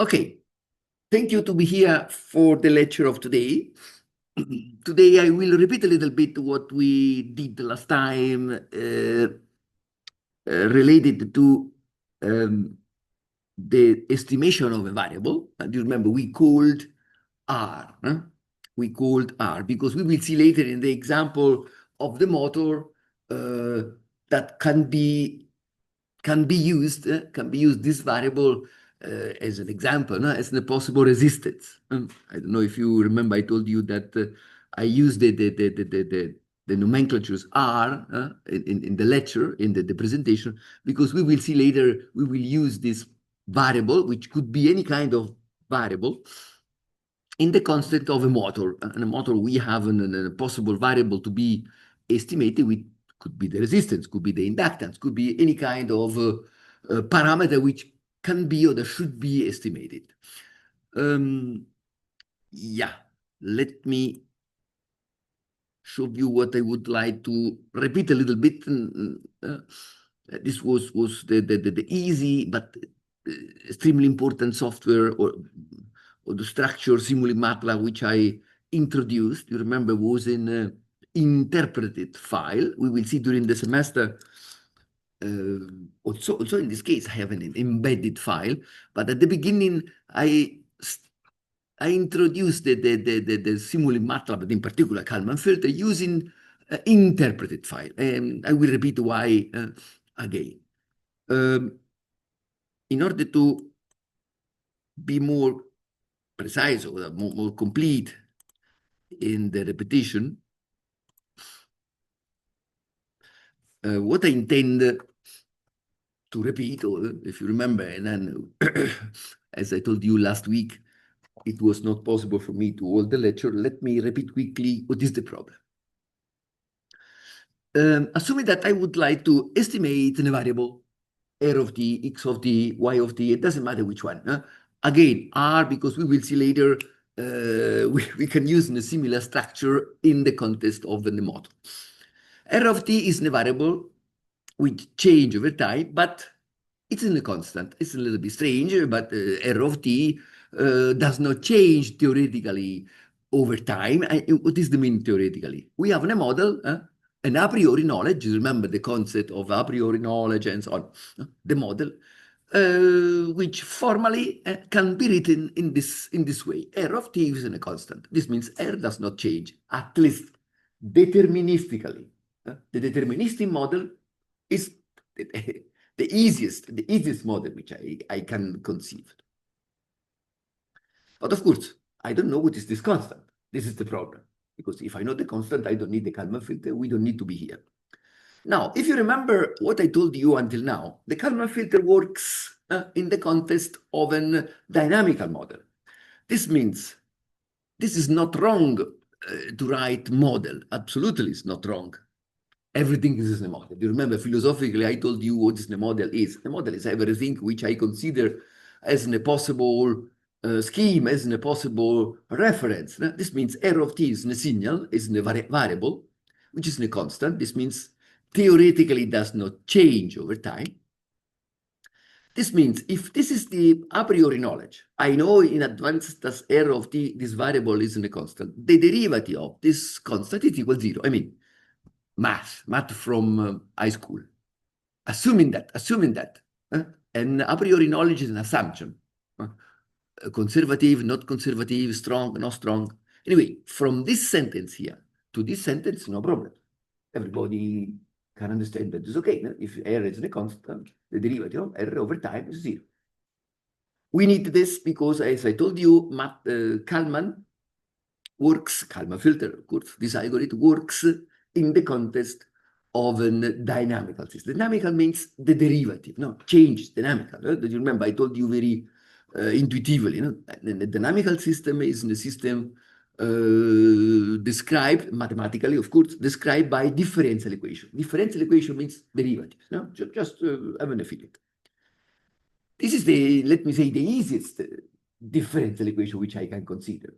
Okay, thank you to be here for the lecture of today. Today I will repeat a little bit what we did last time related to the estimation of a variable. Do you remember we called R? We called R because we will see later in the example of the motor that can be used this variable as an example, no? As a possible resistance. I don't know if you remember, I told you that I used the nomenclatures R in the lecture, in the presentation, because we will see later, we will use this variable, which could be any kind of variable, in the constant of a motor. In a motor, we have a possible variable to be estimated with, could be the resistance, could be the inductance, could be any kind of parameter which can be or that should be estimated. Yeah, let me show you what I would like to repeat a little bit. This was the easy but extremely important software or the structure Simuli-MATLAB, which I introduced. You remember was in interpreted file. We will see during the semester. Also in this case, I have an embedded file, but at the beginning, I introduced the Simuli-MATLAB, but in particular Kalman filter, using interpreted file. And I will repeat why again. In order to be more precise or more complete in the repetition, what I intend to repeat, or if you remember, and then as I told you last week, it was not possible for me to hold the lecture. Let me repeat quickly what is the problem. Assuming that I would like to estimate a variable, R of t, X of t, Y of t, it doesn't matter which one. Again, R, because we will see later, we can use in a similar structure in the context of the model. R of t is a variable which change over time, but it's in a constant. It's a little bit strange, but R of t does not change theoretically over time. What is the mean theoretically? We have a model, an a priori knowledge. Remember the concept of a priori knowledge and so on. The model, which formally can be written in this way. R of t is in a constant. This means R does not change, at least deterministically. The deterministic model is the easiest model which I can conceive. But of course, I don't know what is this constant. This is the problem. Because if I know the constant, I don't need the Kalman filter. We don't need to be here. Now, if you remember what I told you until now, the Kalman filter works in the context of a dynamical model. This means this is not wrong to write model. Absolutely, it's not wrong. Everything is in a model. You remember, philosophically, I told you what the model is. The model is everything which I consider as a possible scheme, as a possible reference. This means R of t is a signal, is a variable, which is a constant. This means theoretically it does not change over time. This means if this is the a priori knowledge, I know in advance that R of t, this variable is a constant. The derivative of this constant is equal to 0. I mean, math from high school. Assuming that, and a priori knowledge is an assumption. Conservative, not conservative, strong, not strong. Anyway, from this sentence here to this sentence, no problem. Everybody can understand that it's okay. If R is a constant, the derivative of R over time is 0. We need this because, as I told you, Kalman filter, of course, this algorithm works in the context of a dynamical system. Dynamical means the derivative, change, dynamical. Do you remember I told you very intuitively, the dynamical system is a system described mathematically, of course, described by differential equation. Differential equation means derivatives, just having a feeling. This is let me say, the easiest differential equation which I can consider.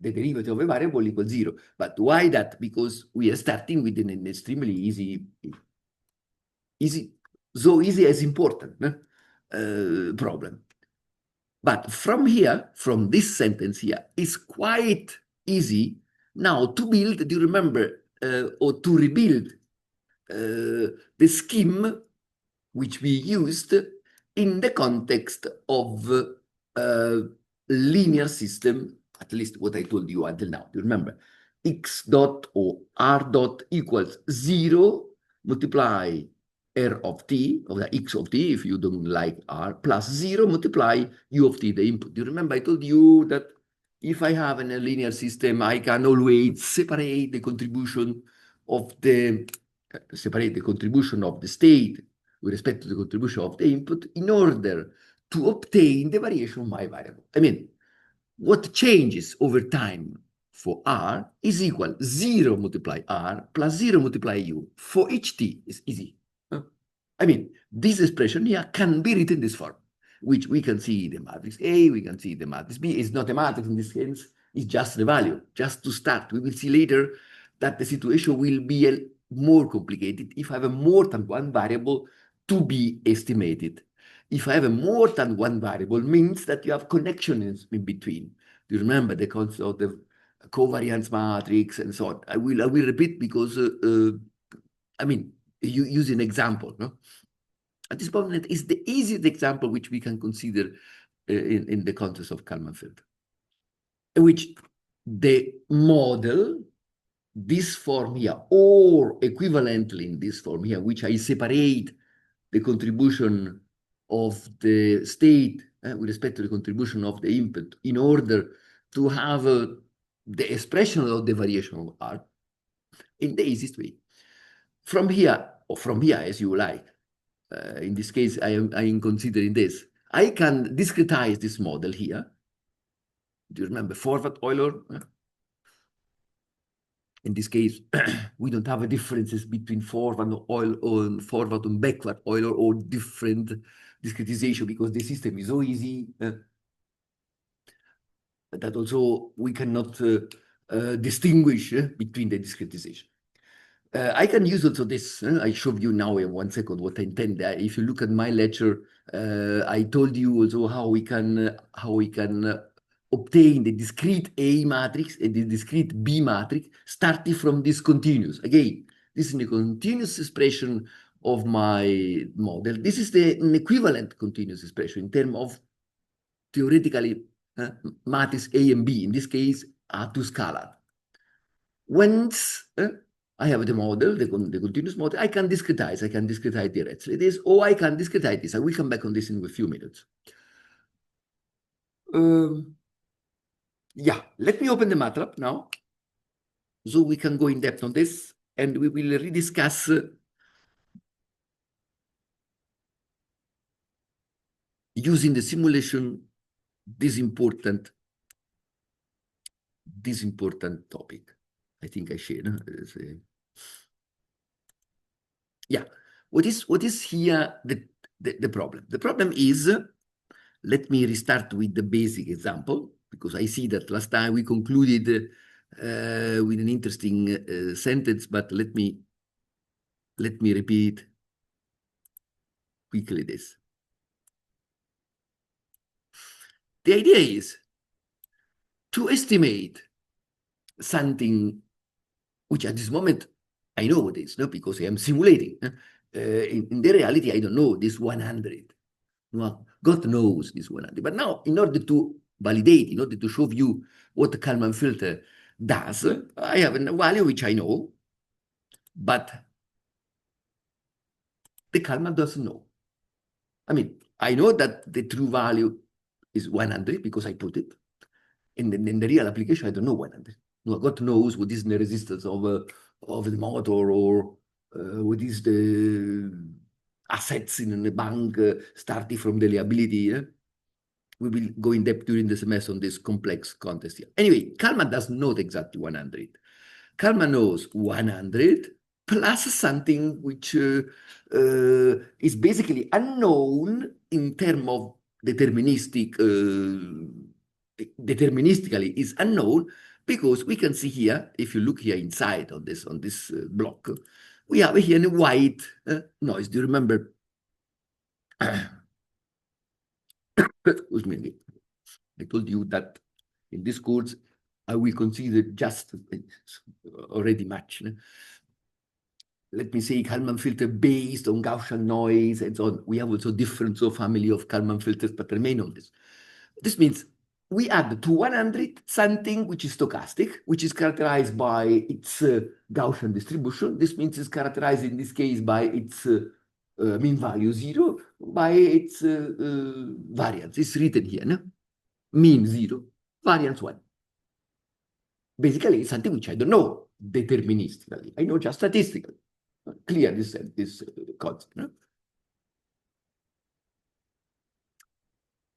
The derivative of a variable equals 0. But why that? Because we are starting with an extremely easy, so easy as important problem. But from here, from this sentence here, it's quite easy now to build, do you remember, or to rebuild the scheme which we used in the context of linear system, at least what I told you until now. Do you remember? X dot or R dot equals 0 multiply R of t, or the X of t, if you don't like R, plus 0 multiply U of t, the input. Do you remember I told you that if I have in a linear system, I can always separate the contribution of the state with respect to the contribution of the input in order to obtain the variation of my variable. I mean, what changes over time for R is equal 0 multiply R plus 0 multiply U. For each t is easy. I mean, this expression here can be written in this form, which we can see the matrix A, we can see the matrix B. It's not a matrix in this sense, it's just the value, just to start. We will see later that the situation will be more complicated if I have a more than one variable to be estimated. If I have a more than one variable, means that you have connections in between. Do you remember the concept of the covariance matrix and so on? I will repeat because, I mean, you use an example, no? At this point, is the easiest example which we can consider in the context of Kalman filter, in which the model, this form here, or equivalently in this form here, which I separate the contribution of the state with respect to the contribution of the input in order to have the expression of the variation of R in the easiest way. From here, or from here as you like, in this case, I am considering this. I can discretize this model here. Do you remember forward-Euler? In this case, we don't have a differences between forward and backward Euler or different discretization because the system is so easy that also we cannot distinguish between the discretization. I can use also this. I showed you now in 1 second what I intend. If you look at my lecture, I told you also how we can obtain the discrete A matrix and the discrete B matrix starting from this continuous. Again, this is the continuous expression of my model. This is an equivalent continuous expression in terms of theoretically matrix A and B. In this case, are two scalar. Once I have the model, the continuous model, I can discretize directly this, or I can discretize this. I will come back on this in a few minutes. Yeah, let me open the MATLAB now, so we can go in depth on this, and we will rediscuss using the simulation this important topic. I think I shared. Yeah, what is here the problem? The problem is, let me restart with the basic example, because I see that last time we concluded with an interesting sentence, but let me repeat quickly this. The idea is to estimate something which at this moment I know what it is, no? Because I am simulating. In the reality, I don't know this 100. Well, God knows this 100. But now, in order to validate, in order to show you what the Kalman filter does, I have a value which I know, but the Kalman doesn't know. I mean, I know that the true value is 100 because I put it. In the real application, I don't know 100. No, God knows what is the resistance of the motor, or what is the assets in the bank starting from the liability. We will go in depth during the semester on this complex context here. Anyway, Kalman does not exactly 100. Kalman knows 100 plus something which is basically unknown in terms of deterministically is unknown, because we can see here, if you look here inside on this block, we have here a white noise. Do you remember excuse me again. I told you that in this course, I will consider just already much. Let me say Kalman filter based on Gaussian noise and so on. We have also different family of Kalman filters, but remain on this. This means we add to 100 something which is stochastic, which is characterized by its Gaussian distribution. This means it's characterized in this case by its mean value 0, by its variance. It's written here, no? Mean 0, variance 1. Basically, it's something which I don't know deterministically. I know just statistically. Clear this concept. No?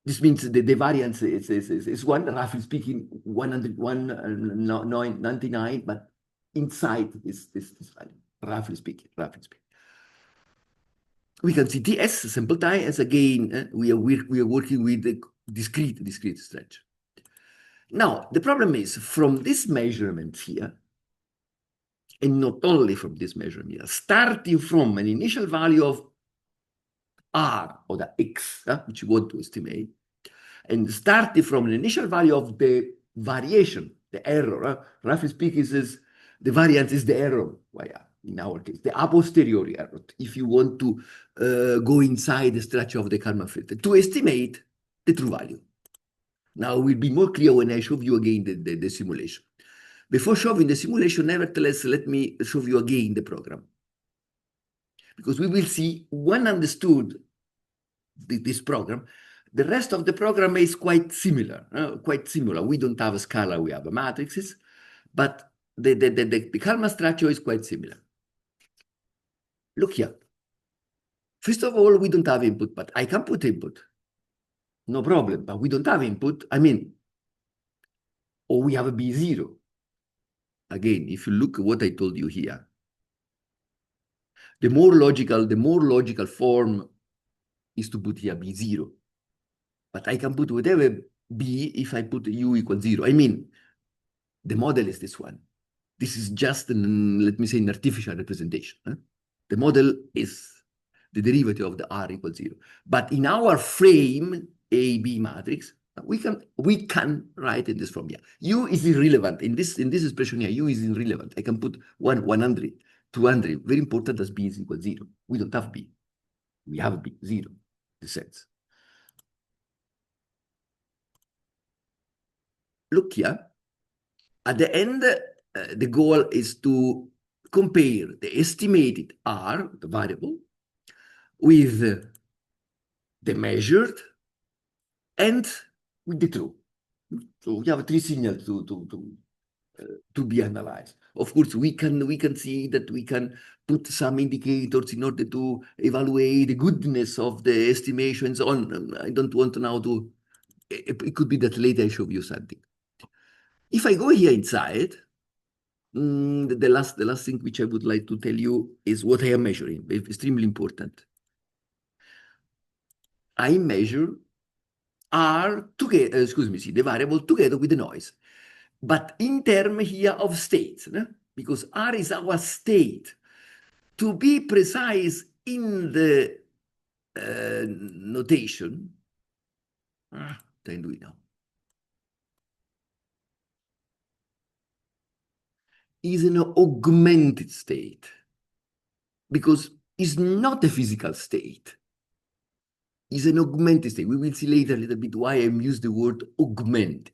This means the variance is 1, roughly speaking, 101, 99, but inside this value, roughly speaking. We can see TS, sample time, as again, we are working with the discrete stretch. Now, the problem is from this measurement here, and not only from this measurement here, starting from an initial value of R, or the X, which you want to estimate, and starting from an initial value of the variation, the error, roughly speaking, is the variance is the error, in our case, the a posteriori error, if you want to go inside the structure of the Kalman filter, to estimate the true value. Now, it will be more clear when I show you again the simulation. Before showing the simulation, nevertheless, let me show you again the program. Because we will see, when understood this program, the rest of the program is quite similar. We don't have a scalar, we have a matrices, but the Kalman structure is quite similar. Look here. First of all, we don't have input, but I can put input. No problem, but we don't have input. Or we have a B0. Again, if you look at what I told you here, the more logical form is to put here B0. But I can put whatever B if I put U equals 0. The model is this one. This is just, let me say, an artificial representation. The model is the derivative of the R equals 0. But in our frame, A-B matrix, we can write in this form here. U is irrelevant. In this expression here, U is irrelevant. I can put 100, 200. Very important as B is equal to 0. We don't have B. We have B, 0, in the sense. Look here. At the end, the goal is to compare the estimated R, the variable, with the measured and with the true. So we have 3 signals to be analyzed. Of course, we can see that we can put some indicators in order to evaluate the goodness of the estimations on. I don't want now to. It could be that later I show you something. If I go here inside, the last thing which I would like to tell you is what I am measuring. It's extremely important. I measure R together, the variable together with the noise. But in terms here of states, because R is our state. To be precise in the notation, then do it now. Is an augmented state because it's not a physical state. It's an augmented state. We will see later a little bit why I use the word augmented.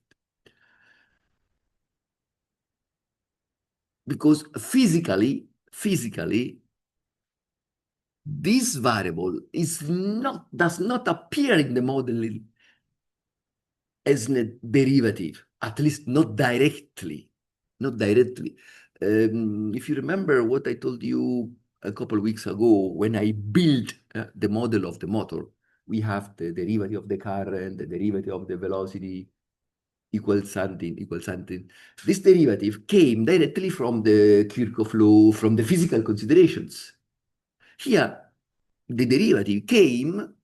Because physically, this variable does not appear in the model as a derivative, at least not directly. If you remember what I told you a couple of weeks ago, when I built the model of the motor, we have the derivative of the current, the derivative of the velocity equals something. This derivative came directly from the Kirchhoff law, from the physical considerations. Here, the derivative came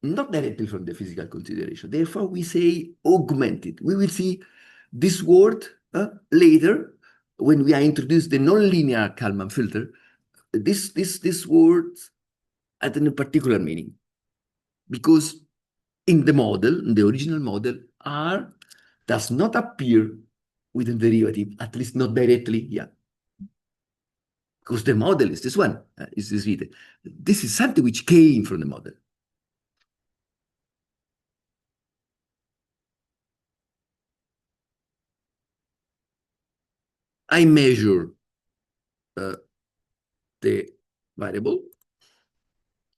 not directly from the physical consideration. Therefore, we say augmented. We will see this word later when we are introduced the nonlinear Kalman filter. This word had a particular meaning because in the model, in the original model, R does not appear with the derivative, at least not directly here. Because the model is this one, is this written. This is something which came from the model. I measure the variable.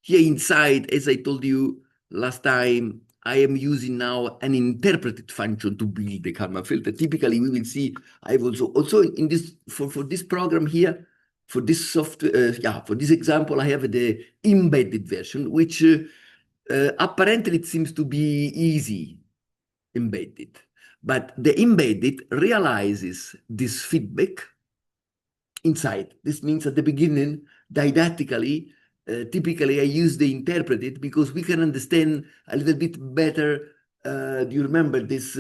Here inside, as I told you last time, I am using now an interpreted function to build the Kalman filter. Typically, we will see I have also in this for this program here, for this software, for this example, I have the embedded version, which apparently it seems to be easy embedded, but the embedded realizes this feedback inside. This means at the beginning, didactically, typically I use the interpreted because we can understand a little bit better. Do you remember this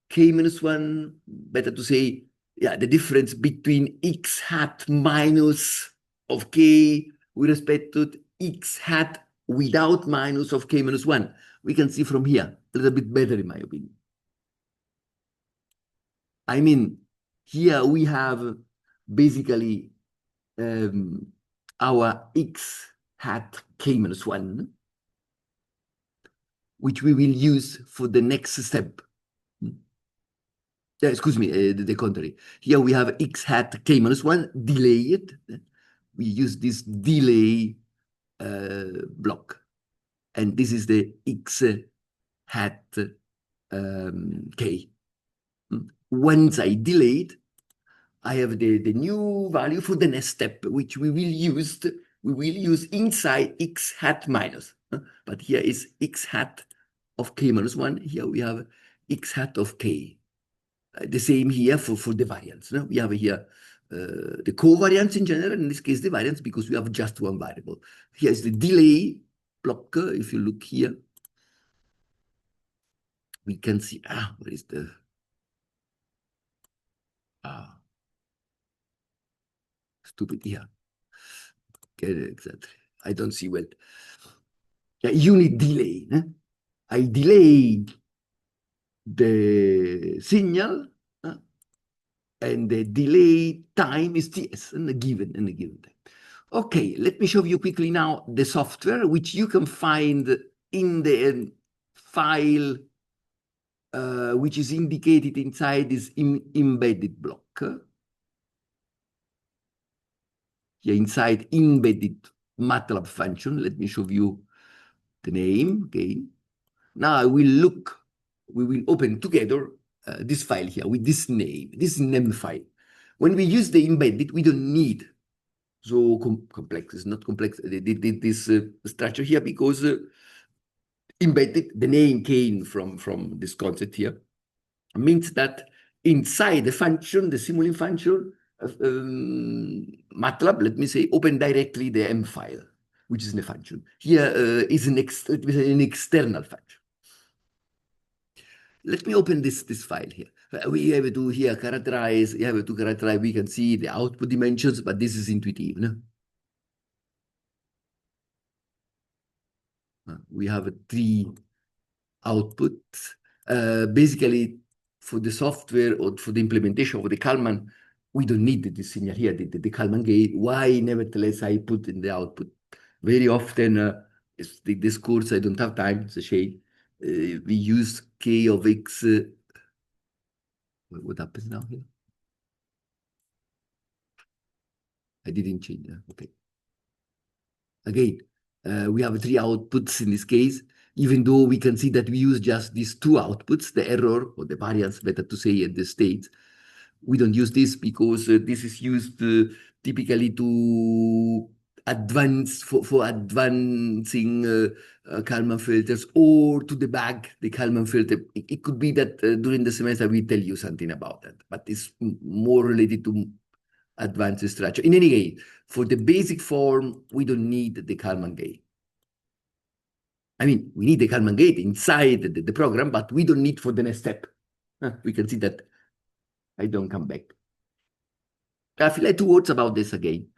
K-1? Better to say, yeah, the difference between x hat minus of k with respect to x hat without minus of K-1. We can see from here a little bit better, in my opinion. I mean, here we have basically our x hat K-1, which we will use for the next step. Excuse me, the contrary. Here we have x hat K-1 delayed. We use this delay block. And this is the x hat k. Once I delayed, I have the new value for the next step, which we will use inside x hat minus. But here is x hat of K-1. Here we have x hat of k. The same here for the variance. No? We have here the covariance in general, in this case the variance, because we have just one variable. Here is the delay block. If you look here, we can see, where is the... stupid here. Exactly. I don't see well. Unit delay. I delay the signal, and the delay time is TS in a given time. Okay, let me show you quickly now the software, which you can find in the file, which is indicated inside this embedded block. Here inside embedded MATLAB function. Let me show you the name again. Now we will open together this file here with this name, this name file. When we use the embedded, we don't need so complex, it's not complex, this structure here, because embedded, the name came from this concept here, means that inside the function, the Simulink function, MATLAB, let me say, open directly the M file, which is the function. Here is an external function. Let me open this file here. We have to here characterize, we can see the output dimensions, but this is intuitive. No? We have 3 outputs. Basically, for the software or for the implementation of the Kalman, we don't need this signal here, the Kalman gate. Why, nevertheless, I put in the output? Very often, this course, I don't have time, it's a shame. We use k of x. What happens now here? I didn't change that. Okay. Again, we have 3 outputs in this case, even though we can see that we use just these 2 outputs, the error or the variance, better to say, at the state. We don't use this because this is used typically to advance for advancing Kalman filters, or to debug the Kalman filter. It could be that during the semester we tell you something about that, but it's more related to advanced structure. In any case, for the basic form, we don't need the Kalman gate. I mean, we need the Kalman gate inside the program, but we don't need for the next step. We can see that I don't come back. I feel like 2 words about this again.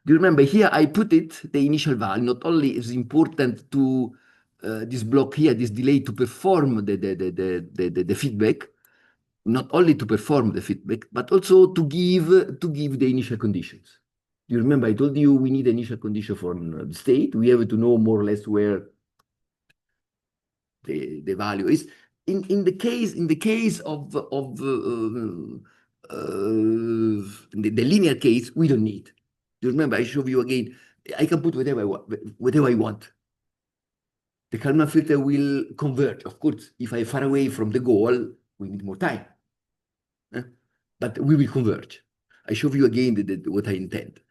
Do you remember here I put it, the initial value? Not only is important to this block here, this delay to perform the feedback, not only to perform the feedback, but also to give the initial conditions. You remember I told you we need initial condition for the state. We have to know more or less where the value is. In the case of the linear case, we don't need. You remember I showed you again. I can put whatever I want. The Kalman filter will converge. Of course, if I'm far away from the goal, we need more time. But we will converge. I show you again what I intend.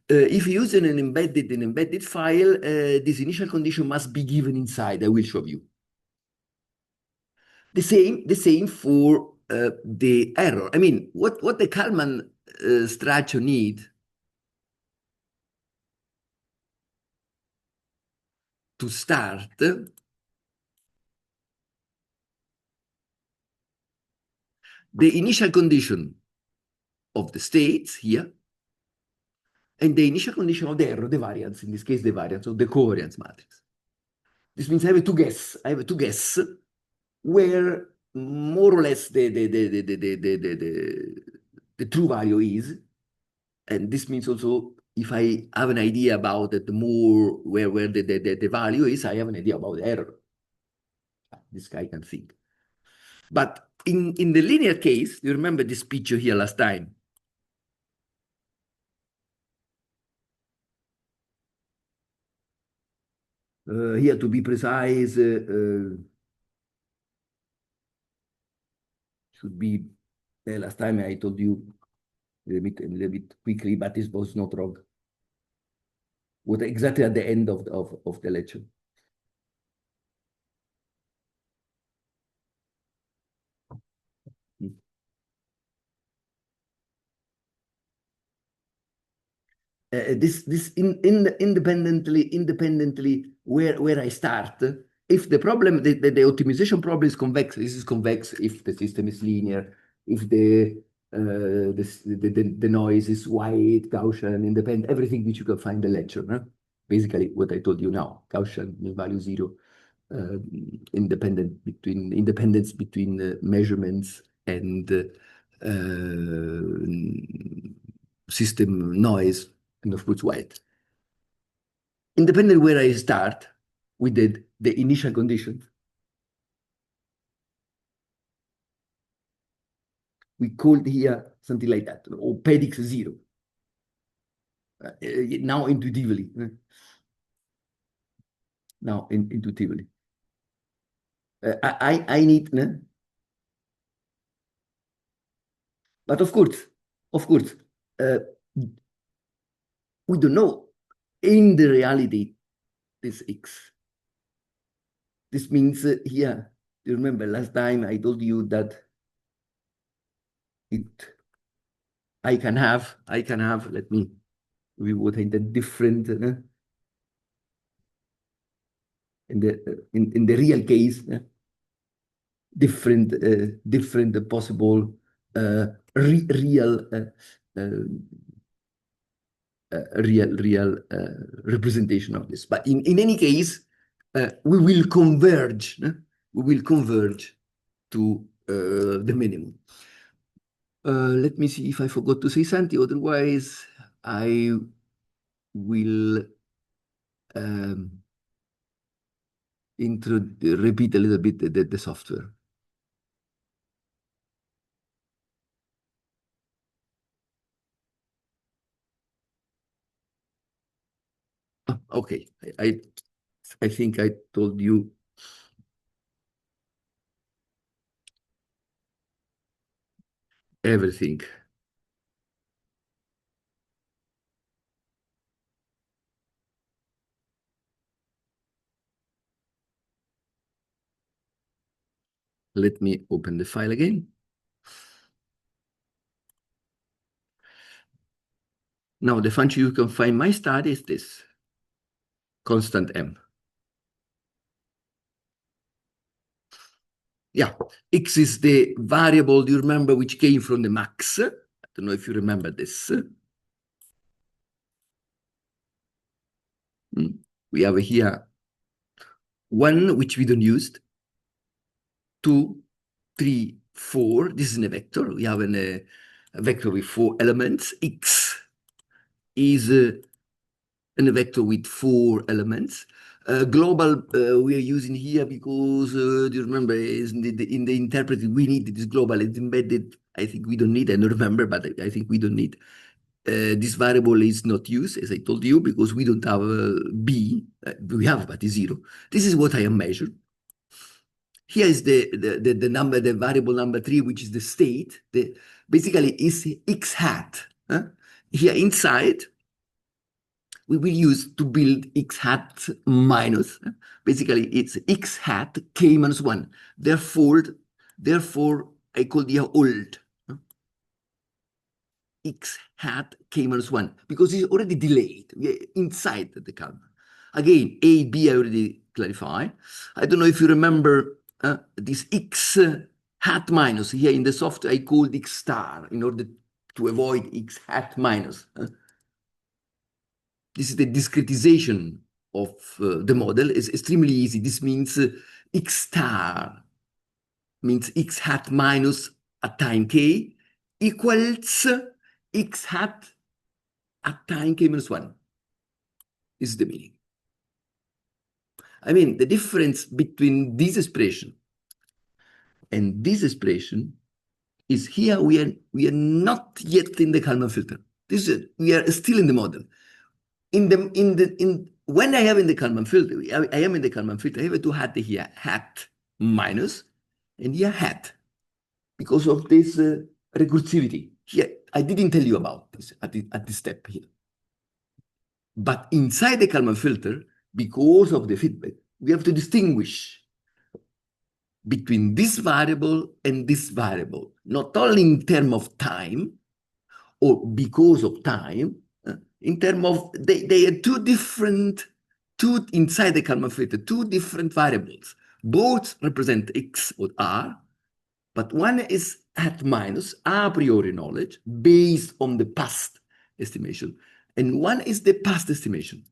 If you use an embedded file, this initial condition must be given inside. I will show you. The same for the error. I mean, what the Kalman structure need to start the initial condition of the states here, and the initial condition of the error, the variance, in this case, the variance of the covariance matrix. This means I have to guess. I have to guess where more or less the true value is. And this means also if I have an idea about it, the more where the value is, I have an idea about the error. This guy can think. But in the linear case, you remember this picture here last time? Here, to be precise, should be, last time I told you a little bit quickly, but this was not wrong. What exactly at the end of the lecture. This independently where I start. If the problem, the optimization problem is convex, this is convex if the system is linear, if the noise is white, Gaussian, independent, everything which you can find in the lecture. Huh? Basically, what I told you now, Gaussian mean value 0, independence between measurements and system noise, and of course white. Independent where I start with the initial conditions, we called here something like that, or PEDIX 0. Now intuitively. Now intuitively. I need, but of course, we don't know in the reality this X. This means here, you remember last time I told you that I can have, let me, we would have the different, in the real case, different possible real representation of this. But in any case, we will converge. We will converge to the minimum. Let me see if I forgot to say something. Otherwise, I will repeat a little bit the software. Okay, I think I told you everything. Let me open the file again. Now, the function you can find my study is this, constant m. Yeah, x is the variable, do you remember, which came from the max? I don't know if you remember this. We have here 1, which we don't use, 2, 3, 4. This is a vector. We have a vector with 4 elements. X is a vector with 4 elements. Global we are using here because do you remember in the interpreter we need this global. It's embedded. I think we don't need. I don't remember, but I think we don't need. This variable is not used, as I told you, because we don't have b. We have, but it's 0. This is what I am measuring. Here is the number, the variable number 3, which is the state. Basically is x hat. Here inside, we will use to build x hat minus. Basically, it's x hat k minus 1. Therefore, I call here old. X hat k minus 1, because it's already delayed. We are inside the calma. Again, A, B, I already clarified. I don't know if you remember this x hat minus. Here in the software, I called x star in order to avoid x hat minus. This is the discretization of the model. It's extremely easy. This means x star means x hat minus at time k equals x hat at time k minus 1. This is the meaning. I mean, the difference between this expression and this expression is here we are not yet in the Kalman filter. We are still in the model. When I am in the Kalman filter, I am in the Kalman filter. I have to have here hat minus and here hat because of this recursivity. Here, I didn't tell you about this at this step here. But inside the Kalman filter, because of the feedback, we have to distinguish between this variable and this variable, not only in terms of time or because of time, in terms of they are two inside the Kalman filter, two different variables. Both represent x or r, but one is hat minus a priori knowledge based on the past estimation, and one is the past estimation.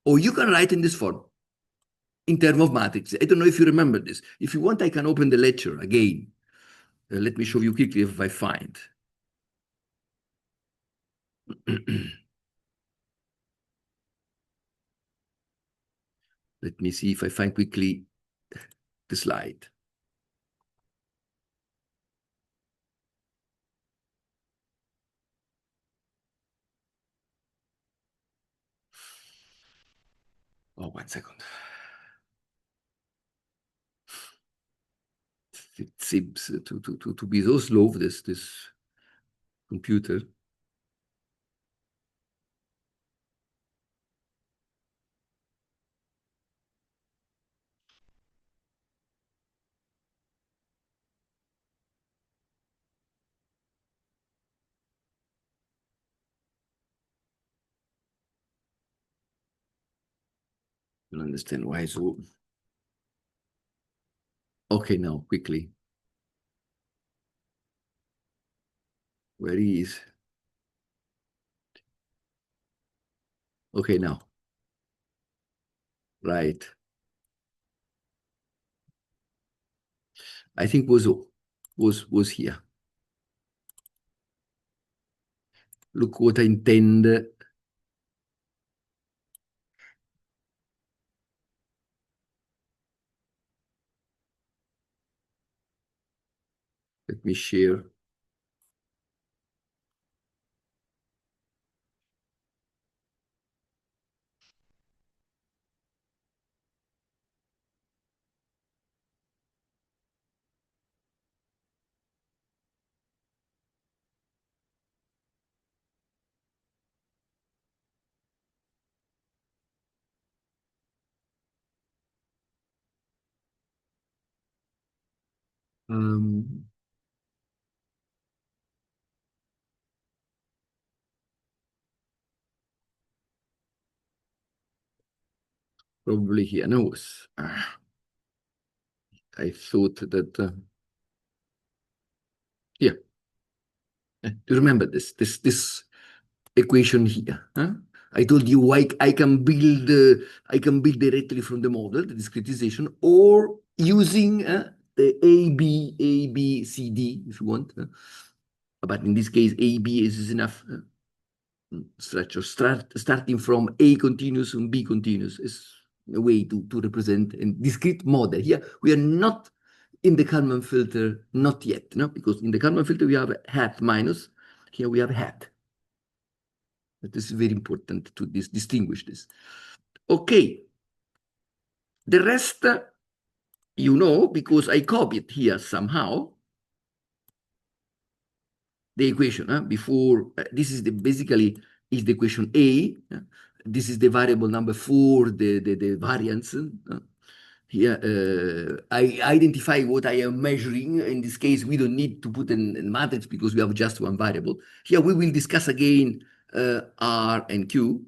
Or you can write in this form, in terms of matrix. I don't know if you remember this. If you want, I can open the lecture again. Let me show you quickly if I find. Let me see if I find quickly the slide. Oh, 1 second. It seems to be so slow, this computer. I don't understand why so. Okay, now quickly. Where he is? Okay, now. Right. I think was here. Look what I intend. Let me share. Probably here. No, I thought that here. Do you remember this equation here. I told you I can build directly from the model, the discretization, or using the A, B, C, D, if you want. But in this case, A, B is enough structure. Starting from A continuous and B continuous is a way to represent a discrete model. Here, we are not in the Kalman filter, not yet, no? Because in the Kalman filter, we have hat minus. Here we have hat. But this is very important to distinguish this. Okay. The rest, you know, because I copied here somehow the equation before. This is basically is the equation A. This is the variable number 4, the variance. Here, I identify what I am measuring. In this case, we don't need to put in matrix because we have just one variable. Here, we will discuss again R and Q.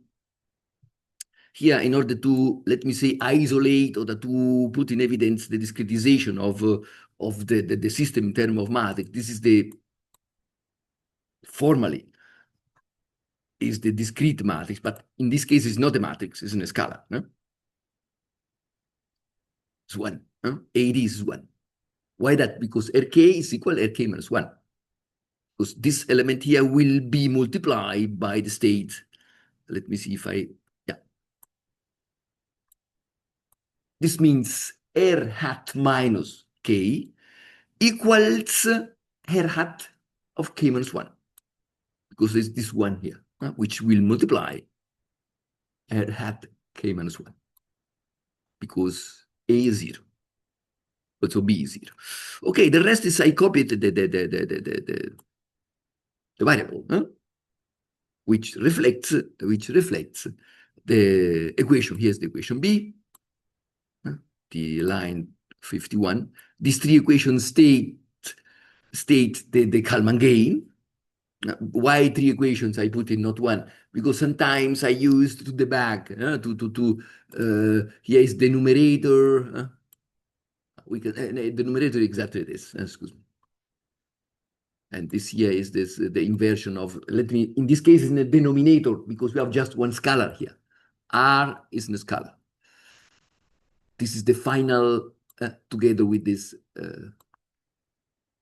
Here, in order to, let me say, isolate or to put in evidence the discretization of the system in terms of matrix, this is the, formally, is the discrete matrix, but in this case, it's not a matrix, it's a scalar. No? It's 1. AD is 1. Why that? Because RK is equal to RK minus 1. Because this element here will be multiplied by the state. Let me see if I, yeah. This means R hat minus K equals R hat of K minus 1. Because it's this one here, which will multiply R hat K minus 1. Because A is 0. Also B is 0. Okay, the rest is I copied the variable, which reflects the equation. Here's the equation B, the line 51. These three equations state the Kalman gain. Why 3 equations I put in not 1? Because sometimes I used to debug here is the numerator. We can the numerator exactly this. Excuse me. And this here is this the inversion of, let me, in this case, in the denominator, because we have just one scalar here. R is in a scalar. This is the final, together with this,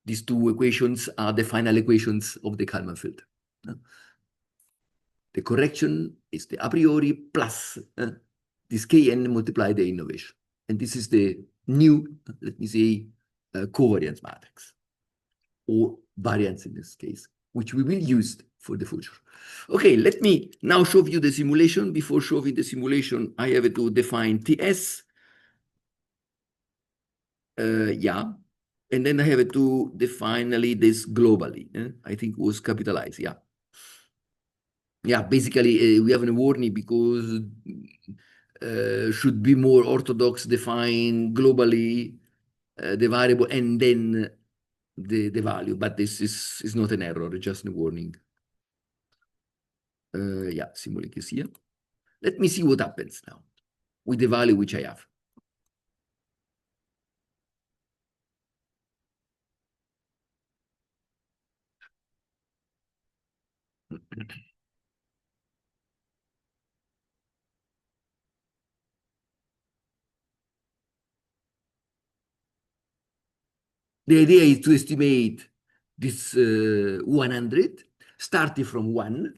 these two equations are the final equations of the Kalman filter. The correction is the a priori plus this Kn multiplied the innovation. And this is the new, let me say, covariance matrix, or variance in this case, which we will use for the future. Okay, let me now show you the simulation. Before showing the simulation, I have to define Ts. Yeah. And then I have to define this globally. I think it was capitalized, yeah. Yeah, basically, we have a warning because should be more orthodox, define globally the variable and then the value, but this is not an error, just a warning. Yeah, simulate is here. Let me see what happens now with the value which I have. The idea is to estimate this 100, starting from 1.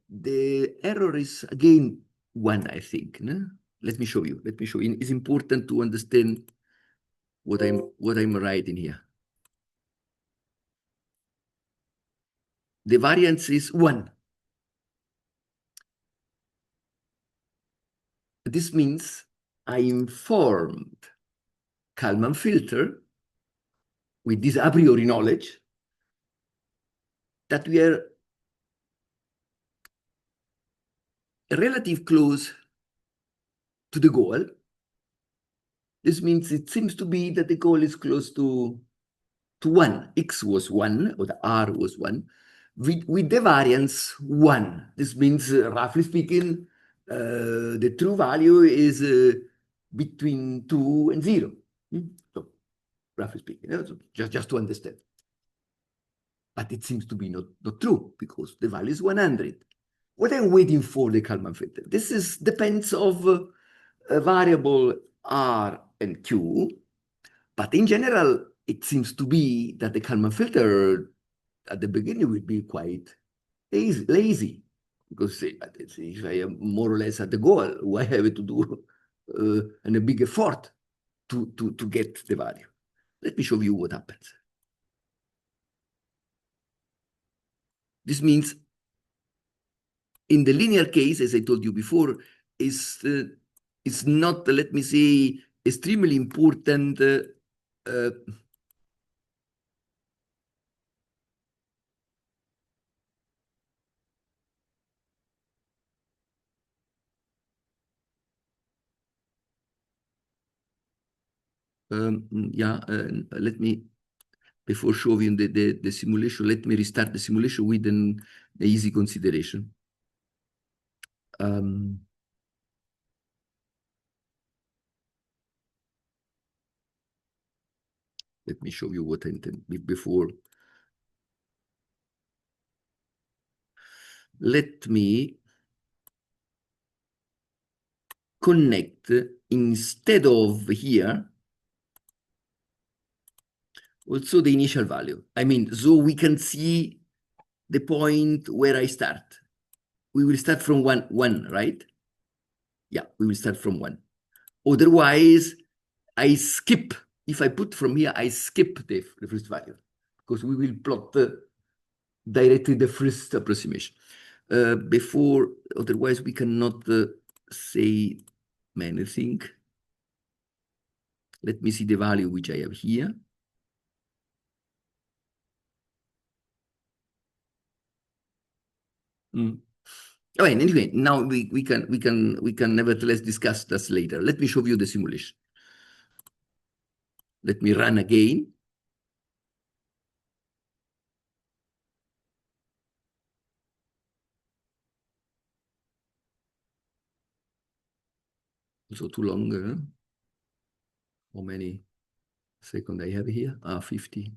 The error is, again, 1, I think. No? Let me show you. Let me show you. It's important to understand what I'm writing here. The variance is 1. This means I informed Kalman filter with this a priori knowledge that we are relative close to the goal. This means it seems to be that the goal is close to 1. X was 1, or the R was 1, with the variance 1. This means, roughly speaking, the true value is between 2 and 0. So, roughly speaking, just to understand. but it seems to be not true because the value is 100. What I'm waiting for the Kalman filter? This depends of a variable R and Q, but in general, it seems to be that the Kalman filter at the beginning will be quite lazy because if I am more or less at the goal, why have to do a big effort to get the value? Let me show you what happens. This means in the linear case, as I told you before, is not, let me say, extremely important yeah, let me, before showing the simulation, let me restart the simulation with an easy consideration. Let me show you what I intended before. Let me connect instead of here also the initial value. I mean, so we can see the point where I start. We will start from one, right? Yeah, we will start from 1. Otherwise, I skip. If I put from here, I skip the first value because we will plot directly the first approximation. Before, otherwise we cannot say many things. Let me see the value which I have here. Oh, and anyway, now we can nevertheless discuss this later. Let me show you the simulation. Let me run again. So too long. How many seconds I have here? 50.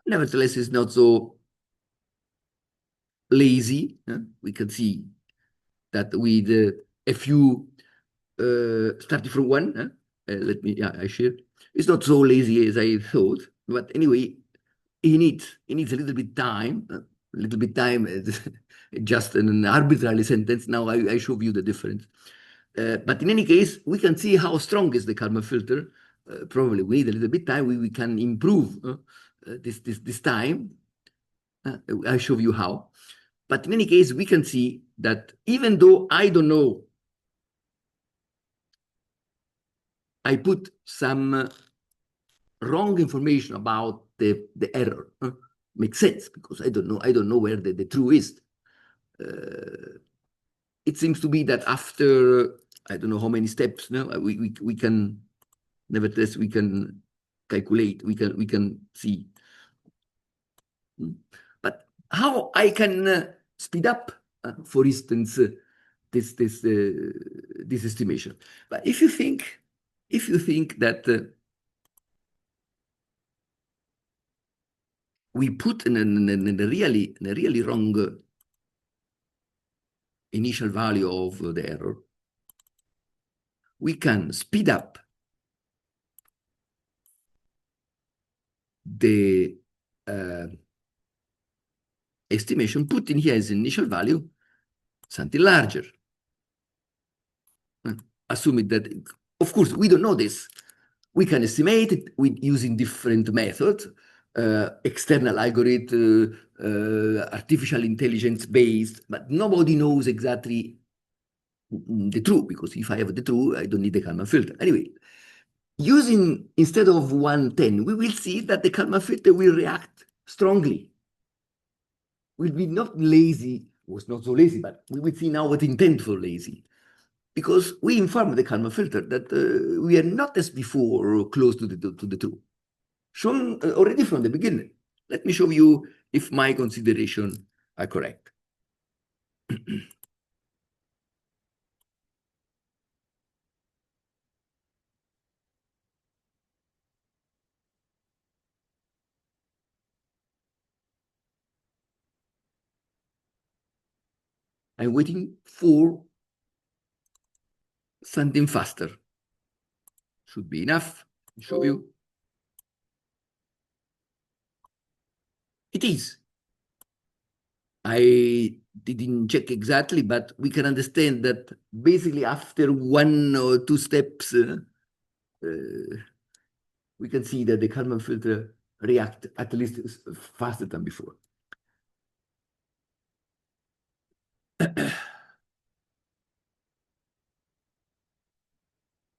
Nevertheless, it's not so lazy. We can see that with a few starting from 1. Let me, yeah, I share. It's not so lazy as I thought, but anyway, he needs a little bit time. A little bit time is just an arbitrary sentence. Now I show you the difference. But in any case, we can see how strong is the Kalman filter. Probably we need a little bit time. We can improve this time. I show you how. But in any case, we can see that even though I don't know, I put some wrong information about the error. Makes sense because I don't know where the true is. It seems to be that after I don't know how many steps, no, we can, nevertheless we can calculate, we can see. But how I can speed up, for instance, this estimation? But if you think that we put in a really wrong initial value of the error, we can speed up the estimation, put in here as initial value something larger. Assuming that, of course, we don't know this. We can estimate it with using different methods, external algorithm, artificial intelligence based, but nobody knows exactly the truth, because if I have the truth, I don't need the Kalman filter. Anyway, using instead of 110, we will see that the Kalman filter will react strongly. Will be not lazy, was not so lazy, but we will see now what intent for lazy. Because we informed the Kalman filter that we are not as before close to the truth, shown already from the beginning. Let me show you if my considerations are correct. I'm waiting for something faster. Should be enough. I'll show you. It is. I didn't check exactly, but we can understand that basically after 1 or 2 steps, we can see that the Kalman filter react at least faster than before.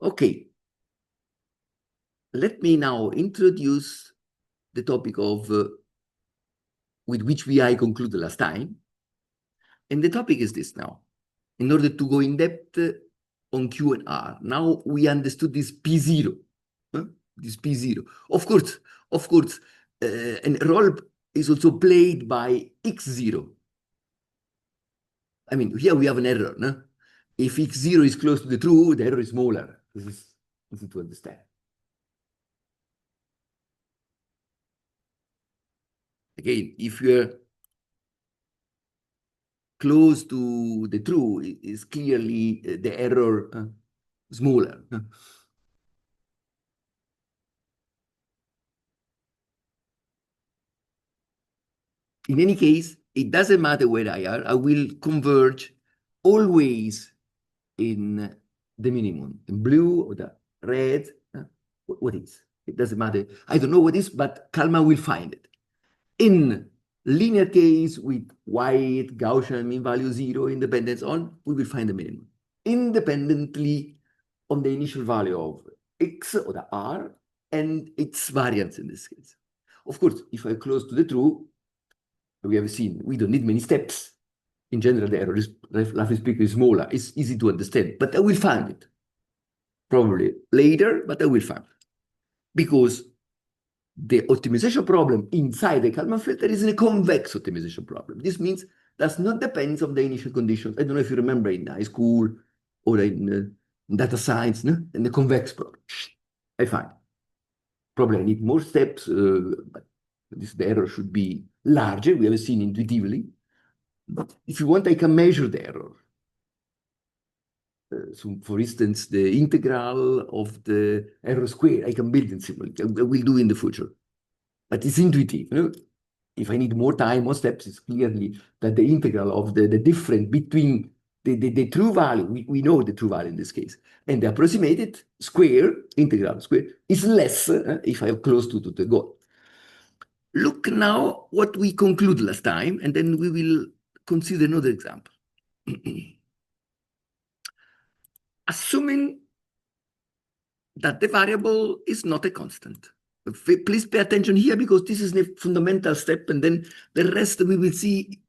Okay. Let me now introduce the topic of with which I concluded last time. And the topic is this now. In order to go in depth on Q and R, now we understood this P0. This P0. Of course, and role is also played by X0. I mean, here we have an error. No? If X0 is close to the true, the error is smaller. This is easy to understand. Again, if you're close to the true, is clearly the error smaller. In any case, it doesn't matter where I are, I will converge always in the minimum, in blue or the red. What is? It doesn't matter. I don't know what is, but Kalman will find it. In linear case with white, Gaussian, mean value 0, independence on, we will find the minimum. Independently on the initial value of X or the R and its variance in this case. Of course, if I close to the true, we have seen we don't need many steps. In general, the error is, roughly speaking, is smaller. It's easy to understand, but I will find it. Probably later, but I will find it. Because the optimization problem inside the Kalman filter is a convex optimization problem. This means does not depend on the initial conditions. I don't know if you remember in high school or in data science, no? In the convex problem. I find. Probably I need more steps, but the error should be larger. We have seen intuitively. But if you want, I can measure the error. So, for instance, the integral of the error square, I can build in simulation. I will do in the future. But it's intuitive. You know? If I need more time, more steps, it's clearly that the integral of the difference between the true value, we know the true value in this case, and the approximated square, integral square, is less if I am close to the goal. Look now what we conclude last time, and then we will consider another example. Assuming that the variable is not a constant. Please pay attention here because this is a fundamental step, and then the rest we will see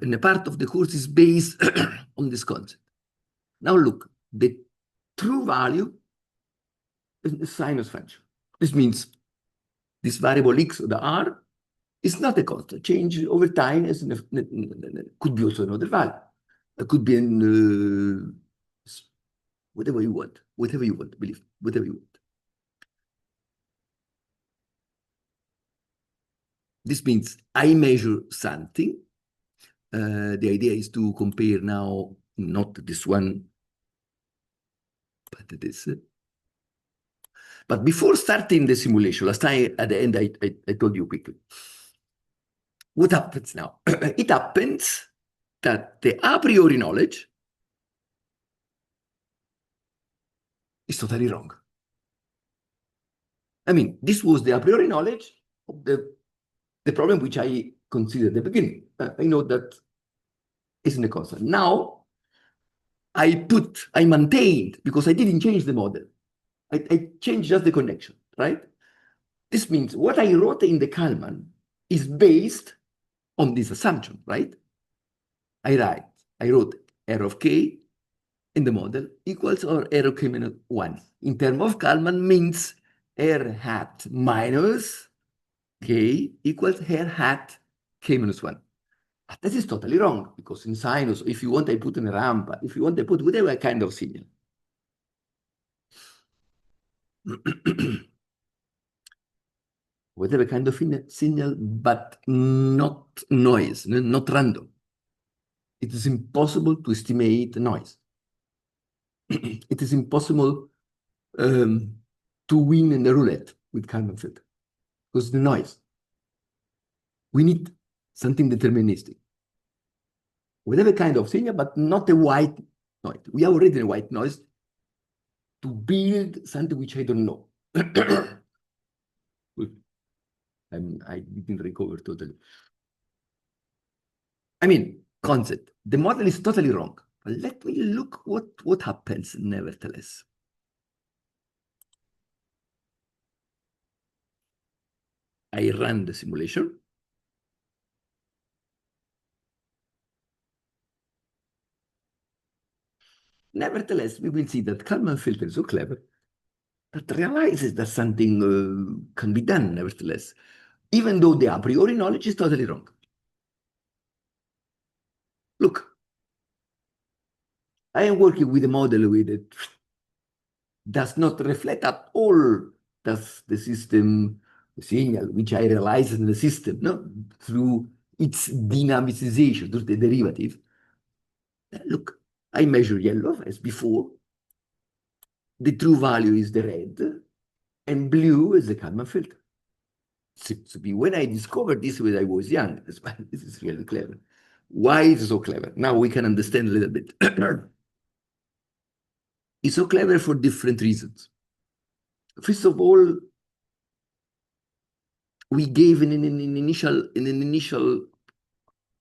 in a part of the course is based on this concept. Now look, the true value is the sinus function. This means this variable x or the r is not a constant. Change over time as could be also another value. It could be in whatever you want, believe, whatever you want. This means I measure something. The idea is to compare now, not this one, but this. But before starting the simulation, last time at the end, I told you quickly. What happens now? It happens that the a priori knowledge is totally wrong. I mean, this was the a priori knowledge of the problem which I considered at the beginning. I know that isn't a constant. Now, I maintained, because I didn't change the model. I changed just the connection, right? This means what I wrote in the Kalman is based on this assumption, right? I wrote R of k in the model equals or R of k minus 1. In terms of Kalman means R hat minus K equals hair hat K minus 1. But this is totally wrong, because in sinus, if you want, I put in a ramp. If you want, I put whatever kind of signal. Whatever kind of signal, but not noise, not random. It is impossible to estimate noise. It is impossible to win in the roulette with Kalman filter, because the noise. We need something deterministic. Whatever kind of signal, but not a white noise. We are already in a white noise to build something which I don't know. I didn't recover totally. I mean, concept. The model is totally wrong. But let me look what happens nevertheless. I run the simulation. Nevertheless, we will see that Kalman filter is so clever that realizes that something can be done, nevertheless, even though the a priori knowledge is totally wrong. Look, I am working with a model with it does not reflect at all does the system signal, which I realize in the system, no, through its dynamicization, through the derivative. Look, I measure yellow as before. The true value is the red, and blue is the Kalman filter. Seems to be when I discovered this when I was young. This is really clever. Why is it so clever? Now we can understand a little bit. It's so clever for different reasons. First of all, we gave in an initial,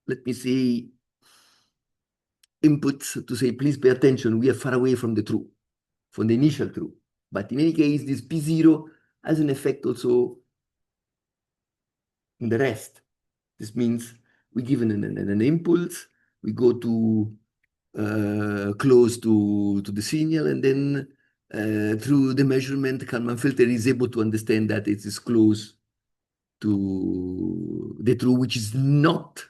let me say, inputs to say, please pay attention, we are far away from the true, from the initial true. But in any case, this P0 has an effect also in the rest. This means we give an impulse, we go to close to the signal, and then through the measurement, Kalman filter is able to understand that it is close to the true, which is not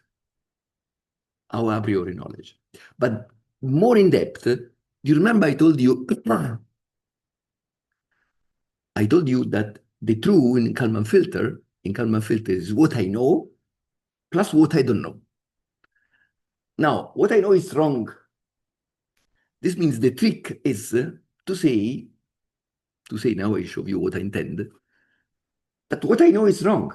our a priori knowledge. But more in depth, you remember I told you that the true in Kalman filter is what I know plus what I don't know. Now, what I know is wrong. This means the trick is to say now I show you what I intend, that what I know is wrong.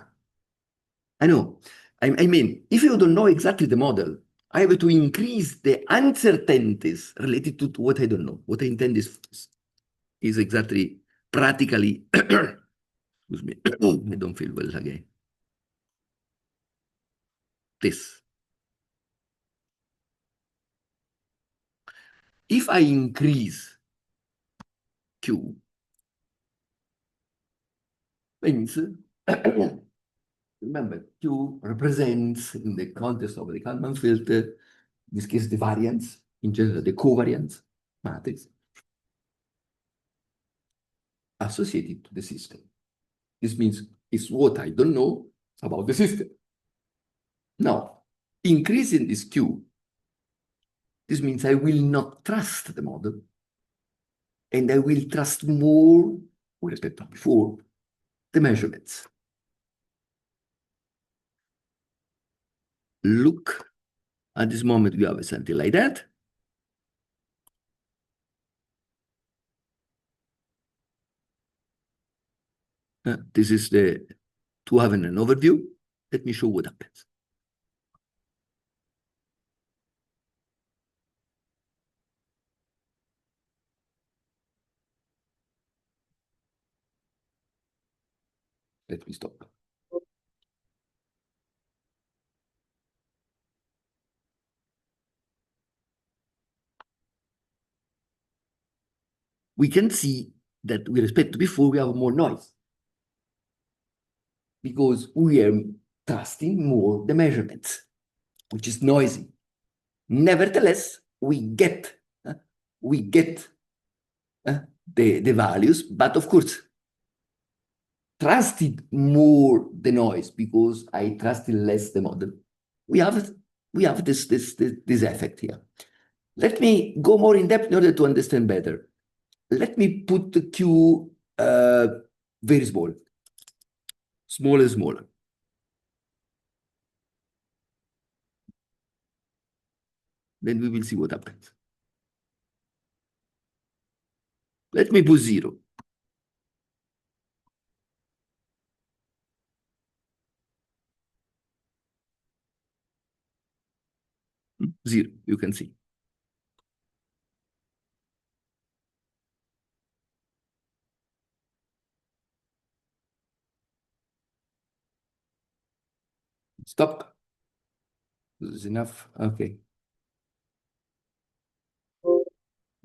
I know. I mean, if you don't know exactly the model, I have to increase the uncertainties related to what I don't know. What I intend is exactly practically, excuse me, I don't feel well again. This. If I increase Q, means, remember, Q represents, in the context of the Kalman filter, in this case, the variance, in general, the covariance matrix associated to the system. This means it's what I don't know about the system. Now, increasing this Q, this means I will not trust the model, and I will trust more, with respect to before, the measurements. Look, at this moment we have something like that. This is to have an overview. Let me show what happens. Let me stop. We can see that with respect to before, we have more noise, because we are trusting more the measurements, which is noisy. Nevertheless, we get the values, but of course, trusted more the noise because I trusted less the model, we have this effect here. Let me go more in depth in order to understand better. Let me put the Q very small, smaller, smaller. Then we will see what happens. Let me put 0. Zero, you can see. Stop. This is enough. Okay.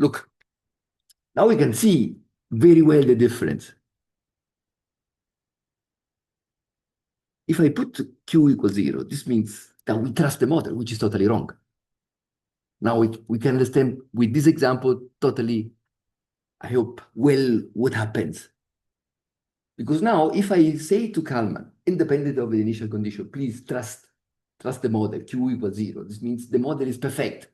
Look, now we can see very well the difference. If I put Q equals 0, this means that we trust the model, which is totally wrong. Now we can understand with this example totally, I hope, well, what happens. Because now if I say to Kalman, independent of the initial condition, please trust the model, Q equals 0, this means the model is perfect.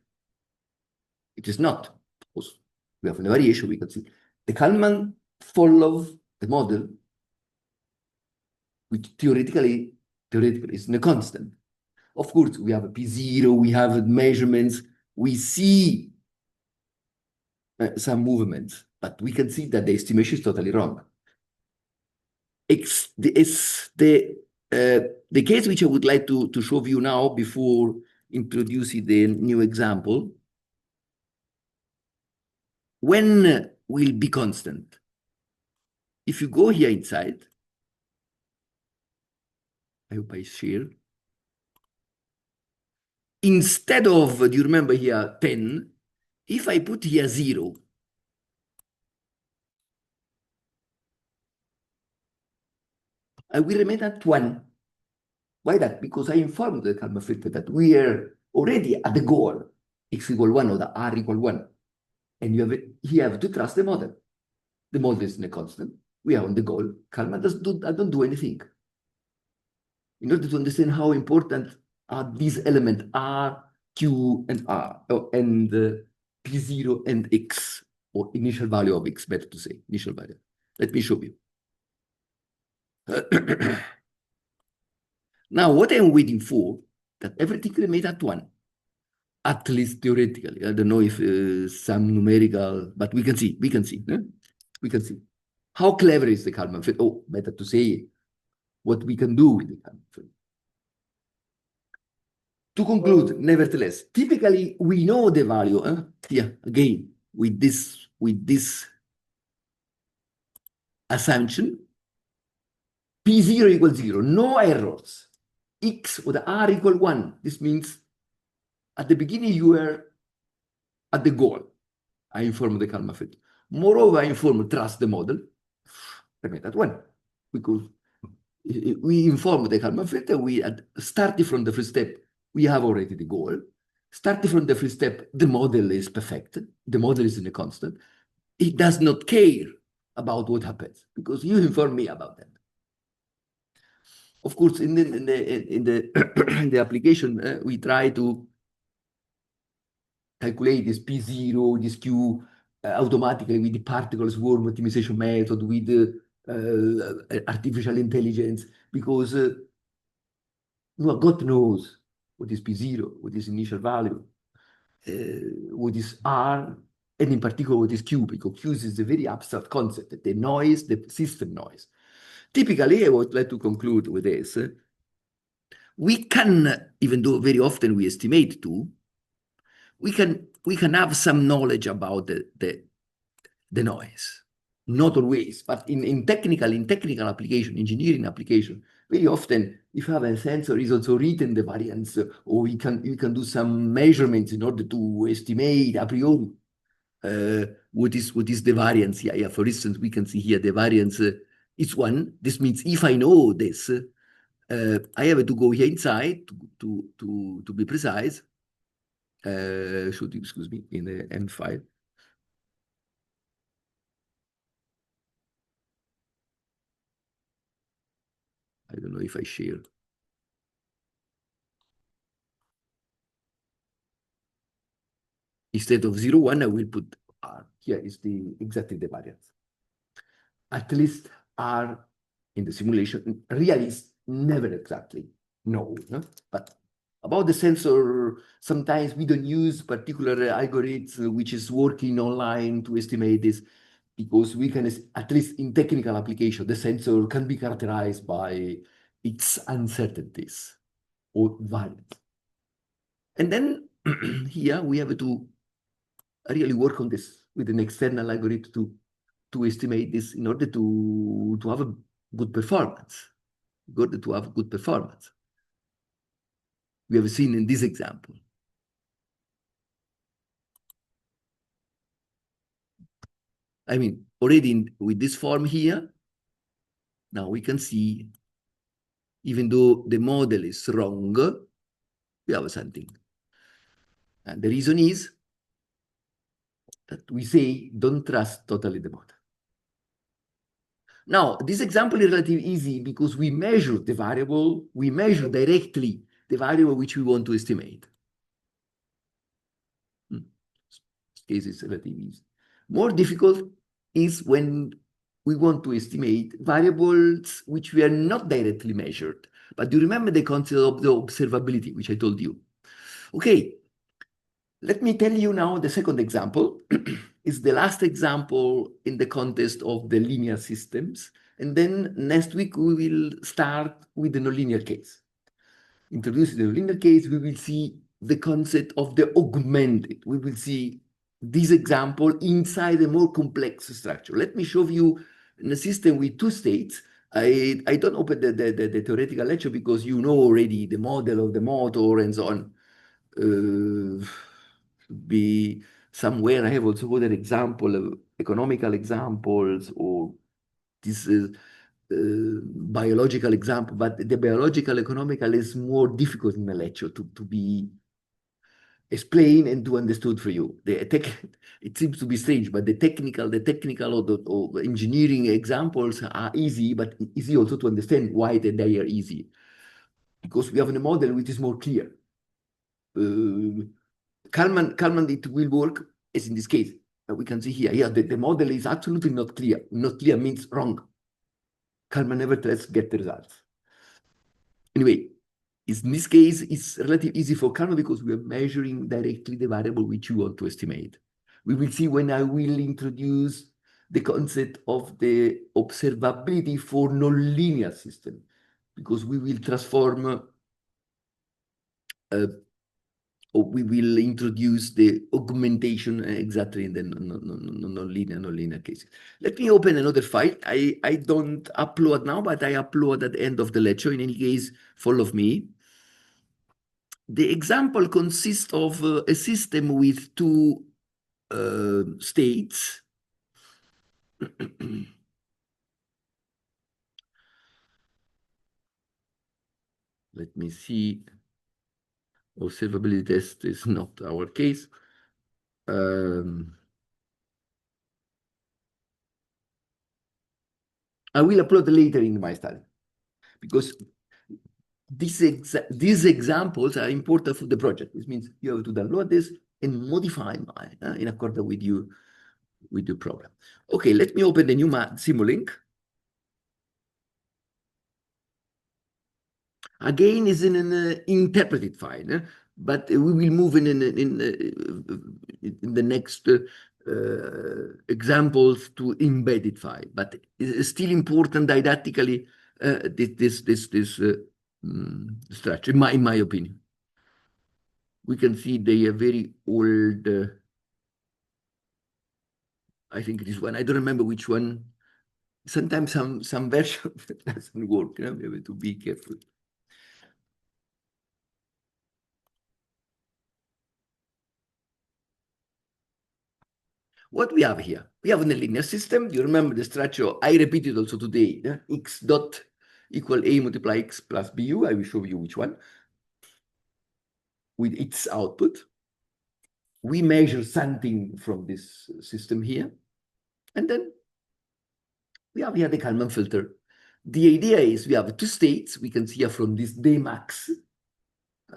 It is not. Because we have a variation, we can see. The Kalman follows the model, which theoretically is a constant. Of course, we have a P0, we have measurements, we see some movements, but we can see that the estimation is totally wrong. The case which I would like to show you now before introducing the new example, when will be constant? If you go here inside, I hope I share. Instead of, do you remember here 10? If I put here 0, I will remain at 1. Why that? Because I informed the Kalman filter that we are already at the goal, x equal 1 or the r equal 1. And you have to trust the model. The model is in a constant. We are on the goal. Kalman don't do anything. In order to understand how important are these elements R, Q, and R, and P0 and X, or initial value of X, better to say, initial value. Let me show you. Now, what I'm waiting for, that everything remains at 1, at least theoretically. I don't know if some numerical, but we can see. We can see. How clever is the Kalman filter? Oh, better to say what we can do with the Kalman filter. To conclude, nevertheless, typically we know the value here again with this assumption. P0 equals 0, no errors. X or the R equal 1. This means at the beginning you were at the goal. I inform the Kalman filter. Moreover, I inform trust the model. Remain at 1 because we inform the Kalman filter. We starting from the first step. We have already the goal. Starting from the first step, the model is perfect. The model is in a constant. It does not care about what happens because you inform me about that. Of course, in the application, we try to calculate this P0, this Q automatically with the particle swarm optimization method, with artificial intelligence, because God knows what is P0, what is initial value, what is R, and in particular what is Q, because Q is a very abstract concept, the noise, the system noise. Typically, I would like to conclude with this. We can, even though very often we estimate to, we can have some knowledge about the noise. Not always, but in technical application, engineering application, very often, if you have a sensor, is also written the variance, or you can do some measurements in order to estimate a priori what is the variance here. Yeah, for instance, we can see here the variance is 1. This means if I know this, I have to go here inside to be precise. Excuse me, in the M file. know if I share. Instead of 0, 1, I will put R. Here is exactly the variance. At least R in the simulation, realist never exactly know, no? But about the sensor, sometimes we don't use particular algorithms which is working online to estimate this, because we can, at least in technical application, the sensor can be characterized by its uncertainties or variance. And then here we have to really work on this with an external algorithm to estimate this in order to have a good performance. In order to have good performance. We have seen in this example. I mean, already with this form here, now we can see, even though the model is wrong, we have something. And the reason is that we say don't trust totally the model. Now, this example is relatively easy because we measure the variable, we measure directly the variable which we want to estimate. This case is relatively easy. More difficult is when we want to estimate variables which we are not directly measured. But do you remember the concept of the observability, which I told you? Okay, let me tell you now the second example. It's the last example in the context of the linear systems. And then next week, we will start with the nonlinear case. Introducing the nonlinear case, we will see the concept of the augmented. We will see this example inside a more complex structure. Let me show you in a system with two states. I don't open the theoretical lecture because you know already the model of the motor and so on. Be somewhere. I have also other example, economical examples, or this biological example, but the biological economical is more difficult in the lecture to be explained and to understood for you. It seems to be strange, but the technical or engineering examples are easy, but easy also to understand why they are easy. Because we have a model which is more clear. Kalman, it will work as in this case. We can see here, the model is absolutely not clear. Not clear means wrong. Kalman nevertheless get the results. Anyway, in this case, it's relatively easy for Kalman because we are measuring directly the variable which you want to estimate. We will see when I will introduce the concept of the observability for nonlinear system, because we will transform or we will introduce the augmentation exactly in the nonlinear cases. Let me open another file. I don't upload now, but I upload at the end of the lecture. In any case, follow me. The example consists of a system with two states. Let me see. Observability test is not our case. I will upload later in my study because these examples are important for the project. This means you have to download this and modify in accordance with your program. Okay, let me open the new Simulink. Again, is in an interpreted file, but we will move in the next examples to embedded file. But it's still important didactically this structure, in my opinion. We can see they are very old. I think this one. I don't remember which one. Sometimes some version doesn't work. We have to be careful. What we have here? We have a linear system. You remember the structure? I repeated also today. X dot equal A multiply X plus BU. I will show you which one. With its output. We measure something from this system here. And then we have here the Kalman filter. The idea is we have two states. We can see here from this day max.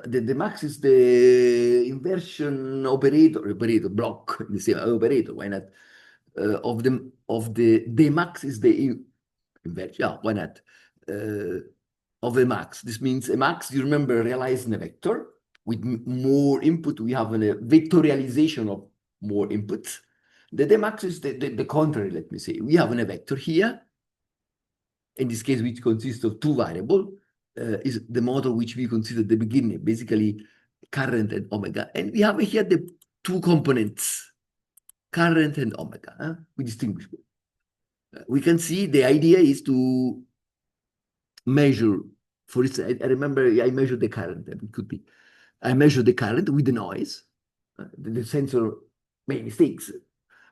The max is the inversion operator block, the same operator. Why not? Of the day max is the inversion. Yeah, why not? Of a max. This means a max, you remember, realizing a vector. With more input, we have a vectorialization of more inputs. The max is the contrary, let me say. We have a vector here, in this case, which consists of two variables, is the model which we considered at the beginning, basically current and omega. And we have here the two components, current and omega. We distinguish. We can see the idea is to measure, for instance, I remember I measured the current, it could be. I measure the current with the noise. The sensor made mistakes.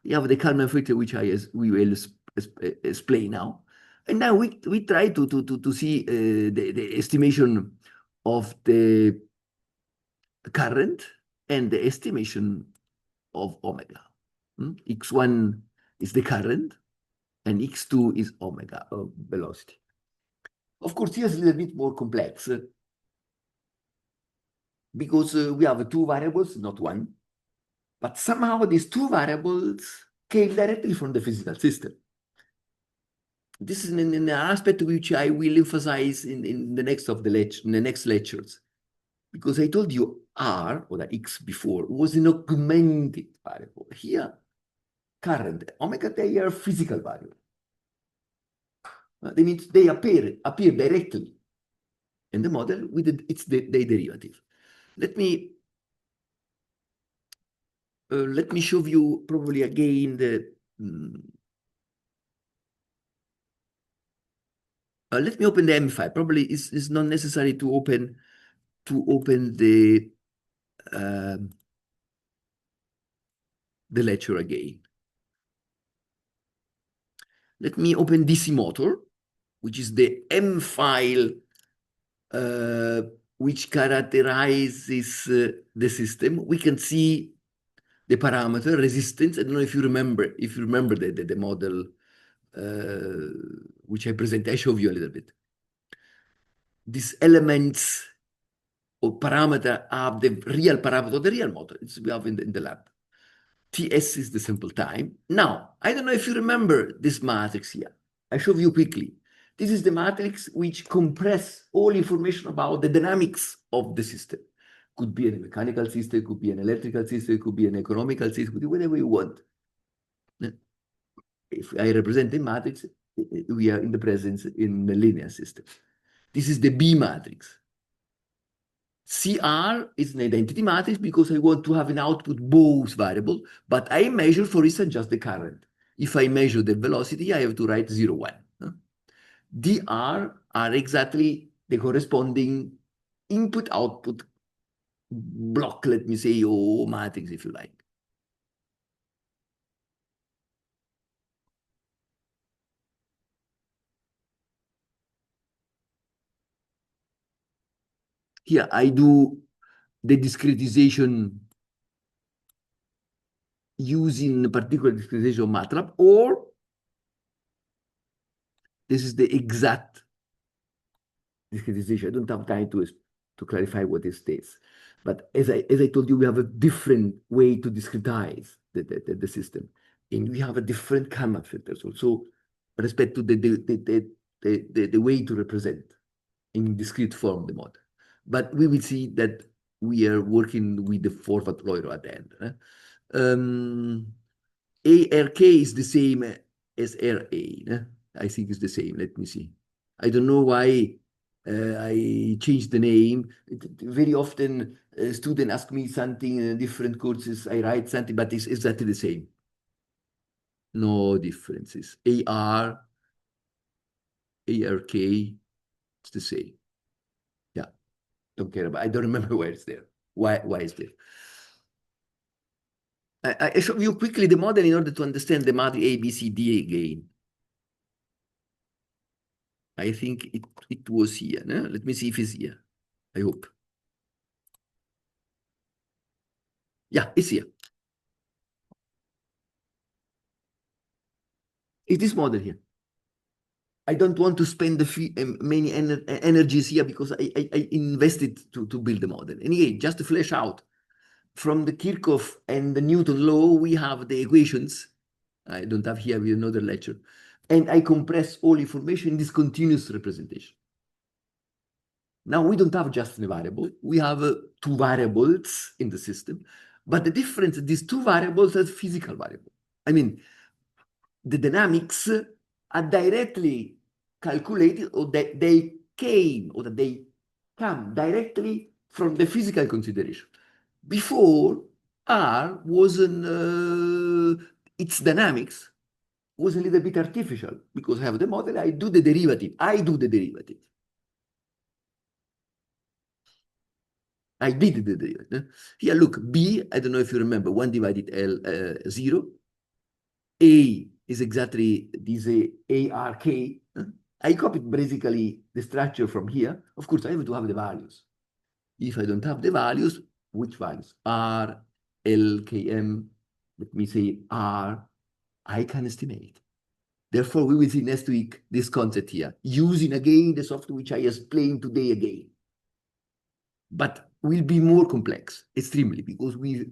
You have the Kalman filter, which we will explain now. And now we try to see the estimation of the current and the estimation of omega. X1 is the current, and X2 is omega, of velocity. Of course, here's a little bit more complex because we have two variables, not one. But somehow these two variables came directly from the physical system. This is an aspect which I will emphasize in the next lectures. Because I told you R, or the X before, was an augmented variable. Here, current, omega, they are physical variables. That means they appear directly in the model with its derivative. Let me show you probably again the. Let me open the M file. Probably it's not necessary to open the lecture again. Let me open DC motor, which is the M file which characterizes the system. We can see the parameter resistance. I don't know if you remember the model which I presented. I show you a little bit. These elements or parameter are the real parameter of the real motor. We have in the lab. TS is the sample time. Now, I don't know if you remember this matrix here. I show you quickly. This is the matrix which compress all information about the dynamics of the system. Could be a mechanical system, could be an electrical system, could be an economical system, could be whatever you want. If I represent the matrix, we are in the presence in the linear system. This is the B matrix. CR is an identity matrix because I want to have an output both variable, but I measure, for instance, just the current. If I measure the velocity, I have to write 0, 1. DR are exactly the corresponding input-output block, let me say, or matrix, if you like. Here I do the discretization using a particular discretization of MATLAB, or this is the exact discretization. I don't have time to clarify what is this. But as I told you, we have a different way to discretize the system. And we have a different Kalman filters also respect to the way to represent in discrete form the model. But we will see that we are working with the forward Loiro at the end. ARK is the same as RA. I think it's the same. Let me see. I don't know why I changed the name. Very often, students ask me something in different courses. I write something, but it's exactly the same. No differences. ARK, it's the same. Yeah, don't care about. I don't remember where it's there. Why is there? I show you quickly the model in order to understand the model A, B, C, D again. I think it was here. No? Let me see if it's here. I hope. Yeah, it's here. It's this model here. I don't want to spend many energies here because I invested to build the model. Anyway, just to flesh out, from the Kirchhoff and the Newton law, we have the equations. I don't have here another lecture. And I compress all information in this continuous representation. Now we don't have just a variable. We have two variables in the system. But the difference, these two variables are physical variables. I mean, the dynamics are directly calculated, or they came, or that they come directly from the physical consideration. Before, R wasn't, its dynamics was a little bit artificial because I have the model, I do the derivative. I do the derivative. I did the derivative. Here, look, B, I don't know if you remember, 1 divided L, 0. A is exactly this ARK. I copied basically the structure from here. Of course, I have to have the values. If I don't have the values, which values? R, L, Km, let me say R, I can estimate. Therefore, we will see next week this concept here, using again the software which I explained today again. But will be more complex, extremely, because we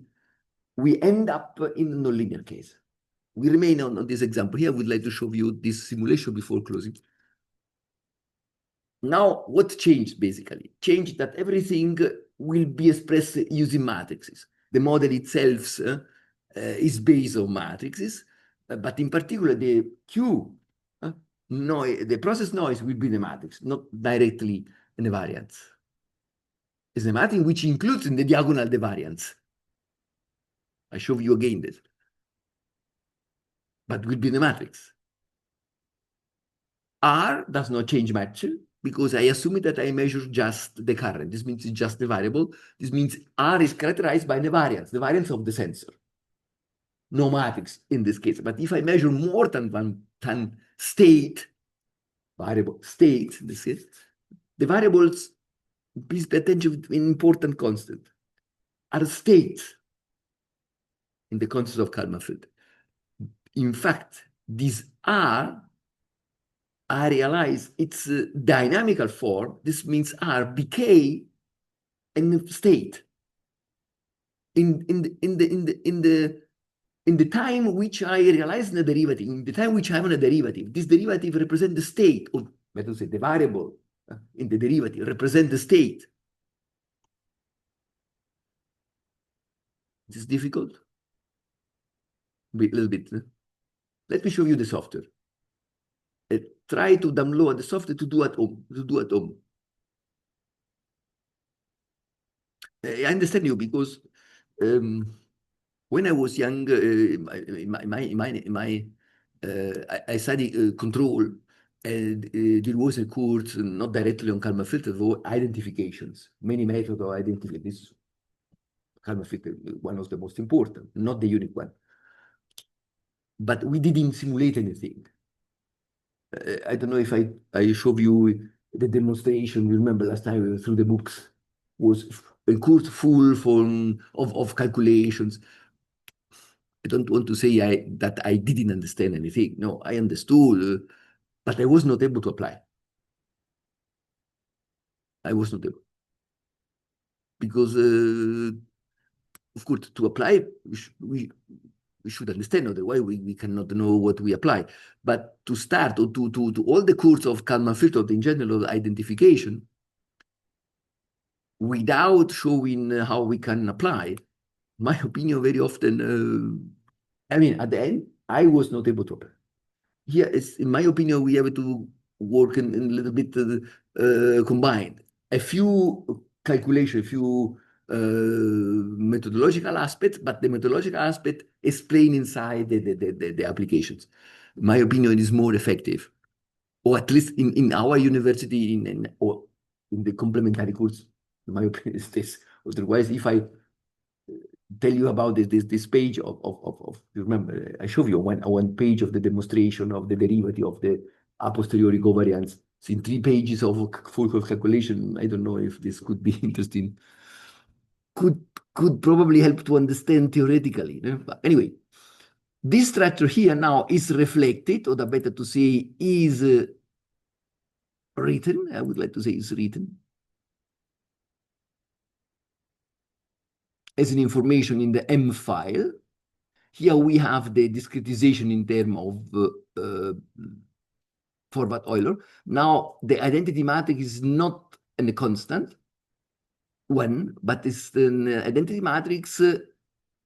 end up in a nonlinear case. We remain on this example here. I would like to show you this simulation before closing. Now, what changed basically? Changed that everything will be expressed using matrices. The model itself is based on matrices, but in particular, the Q, the process noise will be the matrix, not directly in the variance. It's the matrix which includes in the diagonal the variance. I show you again this. But will be the matrix. R does not change much because I assume that I measure just the current. This means it's just the variable. This means R is characterized by the variance of the sensor. No matrix in this case. But if I measure more than one state, variable state, in this case, the variables, please pay attention to an important constant, are states in the concept of Kalman filter. In fact, these R, I realize its dynamical form. This means R became a state in the time which I realize the derivative. In the time which I'm on a derivative, this derivative represents the state, or better say, the variable in the derivative represent the state. This is difficult. A little bit. Let me show you the software. Try to download the software to do at home. I understand you because when I was young, I studied control, and there was a course not directly on Kalman filter, but identifications, many methods of identification. This Kalman filter, one of the most important, not the unique one. But we didn't simulate anything. I don't know if I showed you the demonstration. You remember last time we went through the books, was a course full of calculations. I don't want to say that I didn't understand anything. No, I understood, but I was not able to apply. I was not able. Because, of course, to apply, we should understand, otherwise we cannot know what we apply. But to start, or to all the course of Kalman filter, in general identification, without showing how we can apply, my opinion very often, I mean, at the end, I was not able to apply. Here, in my opinion, we have to work in a little bit combined. A few calculation, a few methodological aspects, but the methodological aspect explain inside the applications. My opinion is more effective, or at least in our university, or in the complementary course, in my opinion is this. Otherwise, if I tell you about this page of remember, I showed you one page of the demonstration of the derivative of the a posteriori covariance. It's in 3 pages of full calculation. I don't know if this could be interesting. Could probably help to understand theoretically. But anyway, this structure here now is reflected, or the better to say, is written, I would like to say it's written, as an information in the M file. Here we have the discretization in terms of forward Euler. Now, the identity matrix is not a constant, 1, but it's an identity matrix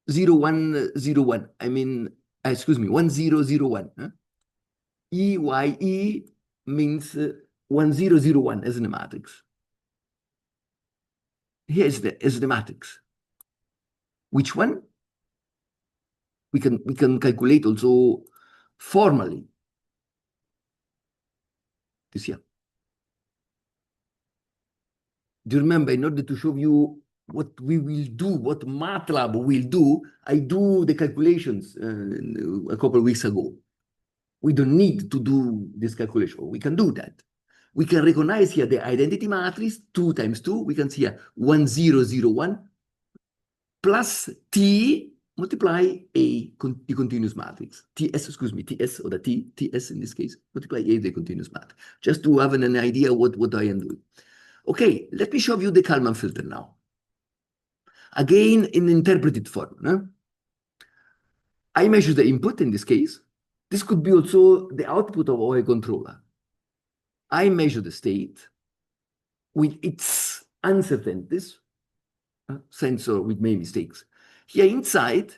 0, 1, 0, 1. I mean, excuse me, 1, 0, 0, 1. Huh? EYE means 1, 0, 0, 1 as in a matrix. Here is the matrix. Which one? We can calculate also formally this here. Do you remember, in order to show you what we will do, what MATLAB will do, I do the calculations a couple of weeks ago. We don't need to do this calculation. We can do that. We can recognize here the identity matrix, 2 times 2. We can see here 1, 0, 0, 1 plus T multiply the continuous matrix. TS, excuse me, TS or the TS in this case, multiply A, the continuous matrix. Just to have an idea what I am doing. Okay, let me show you the Kalman filter now. Again, in interpreted form. No? I measure the input in this case. This could be also the output of our controller. I measure the state with its uncertainties, sensor with many mistakes. Here inside,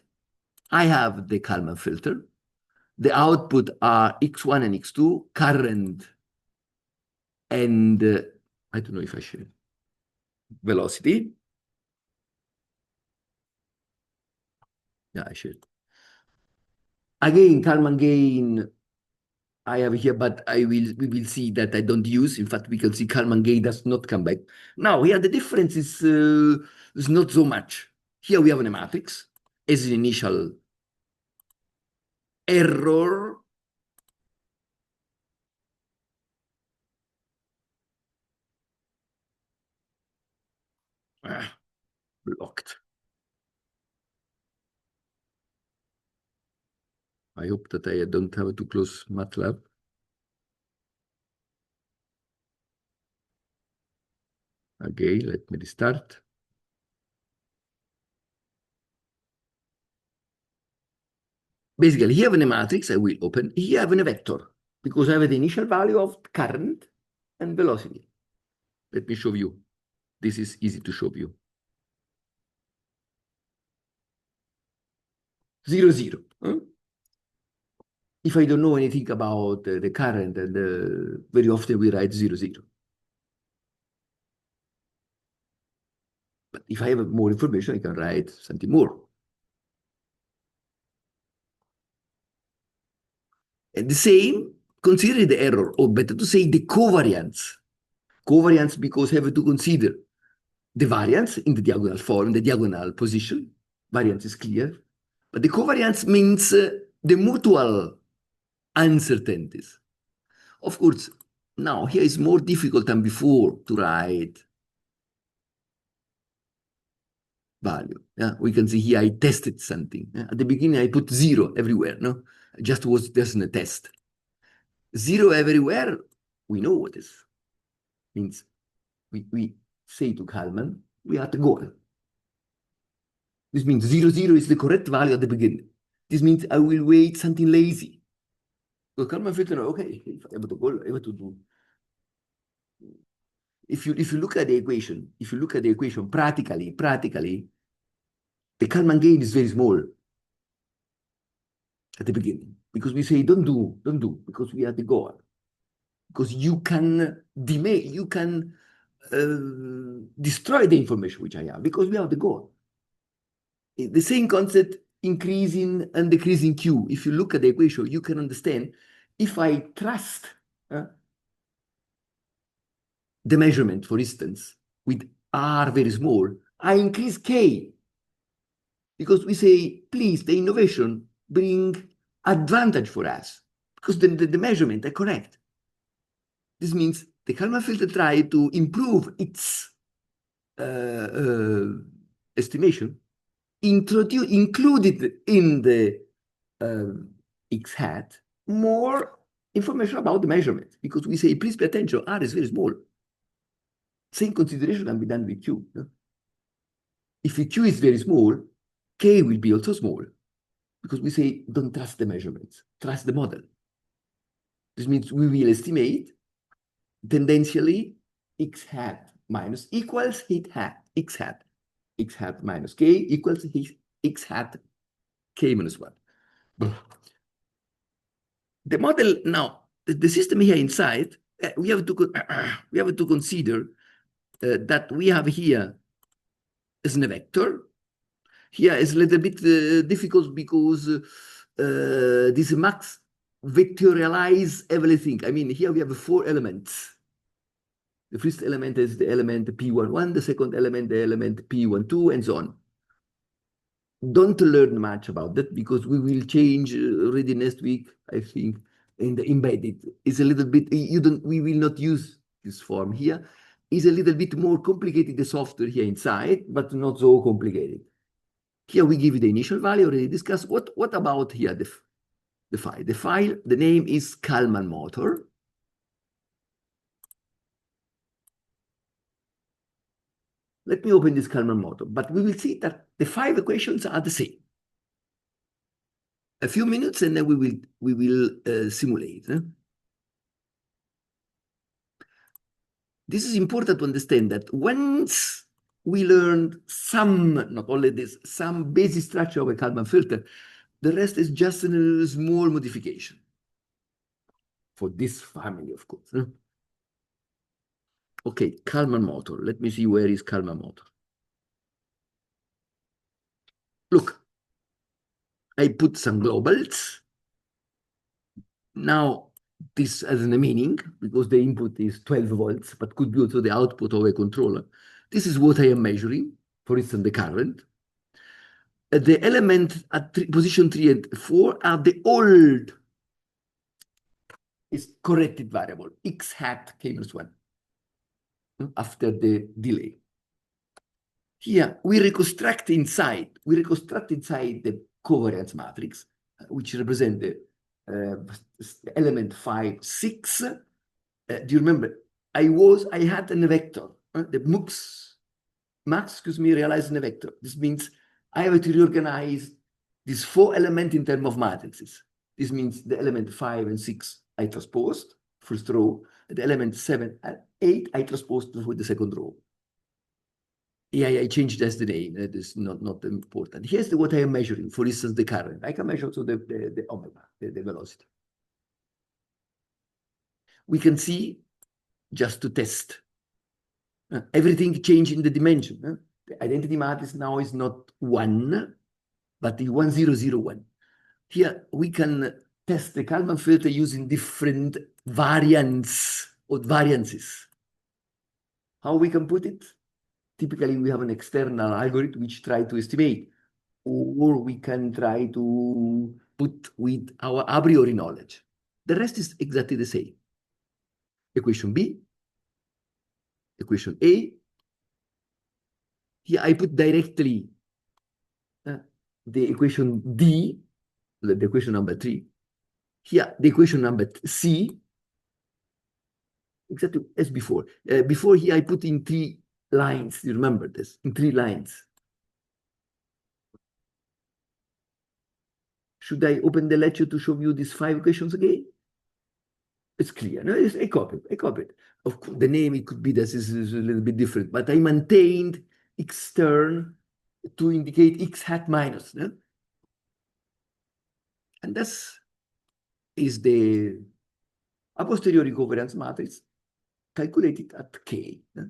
I have the Kalman filter. The output are X1 and X2, current, and I don't know if I should, velocity. Yeah, I should. Again, Kalman gain, I have here, but we will see that I don't use. In fact, we can see Kalman gain does not come back. Now, here the difference is not so much. Here we have a matrix as an initial error. Blocked. I hope that I don't have to close MATLAB. Okay, let me restart. Basically, here I have a matrix I will open. Here I have a vector because I have the initial value of current and velocity. Let me show you. This is easy to show you. 0, 0. Huh? If I don't know anything about the current, and very often we write 0, 0. But if I have more information, I can write something more. And the same, consider the error, or better to say the covariance. Covariance because I have to consider the variance in the diagonal form, the diagonal position. Variance is clear. But the covariance means the mutual uncertainties. Of course, now here is more difficult than before to write value. Yeah? We can see here I tested something. Yeah? At the beginning, I put 0 everywhere. No, just was just a test. 0 everywhere, we know what this means. We say to Kalman, we are at the goal. This means 0, 0 is the correct value at the beginning. This means I will wait something lazy. So Kalman filter, okay, if I have to go, I have to do. If you look at the equation, practically, the Kalman gain is very small at the beginning because we say don't do because we are the goal. Because you can destroy the information which I have because we are the goal. The same concept, increasing and decreasing Q. If you look at the equation, you can understand if I trust the measurement, for instance, with R very small, I increase K because we say, please, the innovation bring advantage for us because the measurement are correct. This means the Kalman filter try to improve its estimation, included in the X hat more information about the measurement, because we say, please pay attention, R is very small. Same consideration can be done with Q. No? If Q is very small, K will be also small, because we say, don't trust the measurements, trust the model. This means we will estimate tendentially x hat minus equals x hat minus k equals x hat k minus 1. The model now, the system here inside, we have to consider that we have here as a vector. Here is a little bit difficult because this max vectorialize everything. I mean, here we have 4 elements. The first element is the element P11, the second element, the element P12, and so on. Don't learn much about that because we will change already next week, I think, in the embedded. It's a little bit, we will not use this form here. It's a little bit more complicated, the software here inside, but not so complicated. Here we give you the initial value, already discussed. What about here, the file? The file, the name is Kalman motor. Let me open this Kalman motor, but we will see that the 5 equations are the same. A few minutes and then we will simulate. This is important to understand that once we learned some, not only this, some basic structure of a Kalman filter, the rest is just a small modification for this family, of course. Okay, Kalman motor. Let me see where is Kalman motor. Look, I put some globals. Now, this has a meaning because the input is 12 volts, but could be also the output of a controller. This is what I am measuring, for instance, the current. The element at position 3 and 4 are the old is corrected variable, x hat k minus 1, after the delay. Here, we reconstruct inside the covariance matrix, which represent the element 5, 6. Do you remember? I had a vector, the max, realized in a vector. This means I have to reorganize these 4 elements in terms of matrices. This means the element 5 and 6 I transposed, first row, the element 7 and 8 I transposed for the second row. Yeah, I changed that's the name. That is not important. Here's what I am measuring. For instance, the current. I can measure also the omega, the velocity. We can see, just to test, everything changed in the dimension. The identity matrix now is not 1, but the 1001. Here we can test the Kalman filter using different variants or variances. How we can put it? Typically, we have an external algorithm which try to estimate, or we can try to put with our a priori knowledge. The rest is exactly the same. Equation B, equation A. Here I put directly the equation D, the equation number 3. Here, the equation number C, exactly as before. Before here, I put in 3 lines. You remember this? In 3 lines. Should I open the lecture to show you these 5 equations again? It's clear. No, I copied. Of course, the name, it could be this is a little bit different, but I maintained extern to indicate x hat minus. No? And this is the a posteriori covariance matrix calculated at K. No?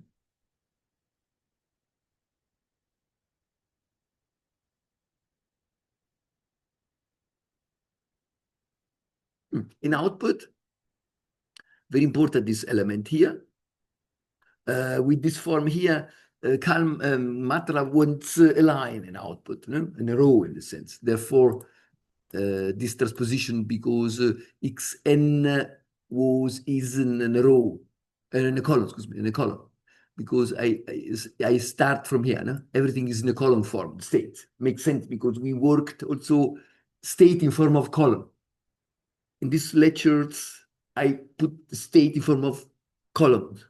In output, very important this element here. With this form here, MATLAB wants a line in output, no? In a row in the sense. Therefore, this transposition because xn is in a row, in a column, excuse me, in a column. Because I start from here, no? Everything is in a column form, state. Makes sense because we worked also state in form of column. In these lectures, I put the state in form of columns.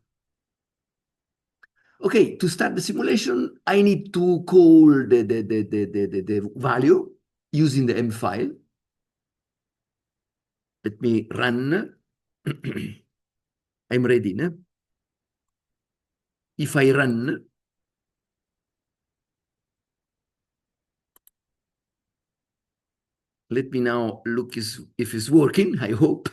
Okay, to start the simulation, I need to call the value using the M file. Let me run. I'm ready. No? If I run, let me now look if it's working, I hope.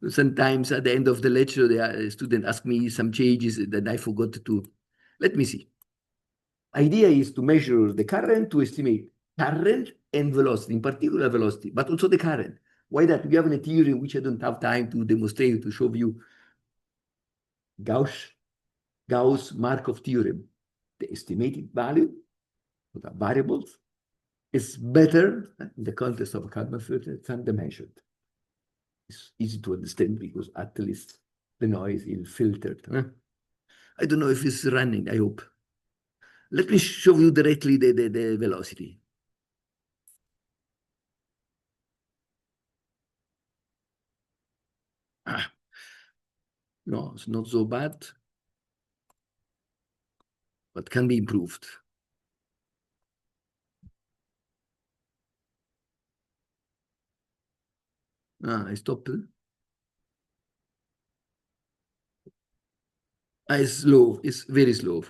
Sometimes at the end of the lecture, the student ask me some changes that I forgot to. Let me see. Idea is to measure the current to estimate current and velocity, in particular velocity, but also the current. Why that? We have a theory which I don't have time to demonstrate, to show you. Gauss-Markov theorem. The estimated value of the variables is better in the context of a Kalman filter than the measured. It's easy to understand because at least the noise is filtered. I don't know if it's running, I hope. Let me show you directly the velocity. No, it's not so bad, but can be improved. I stopped. It's slow, it's very slow.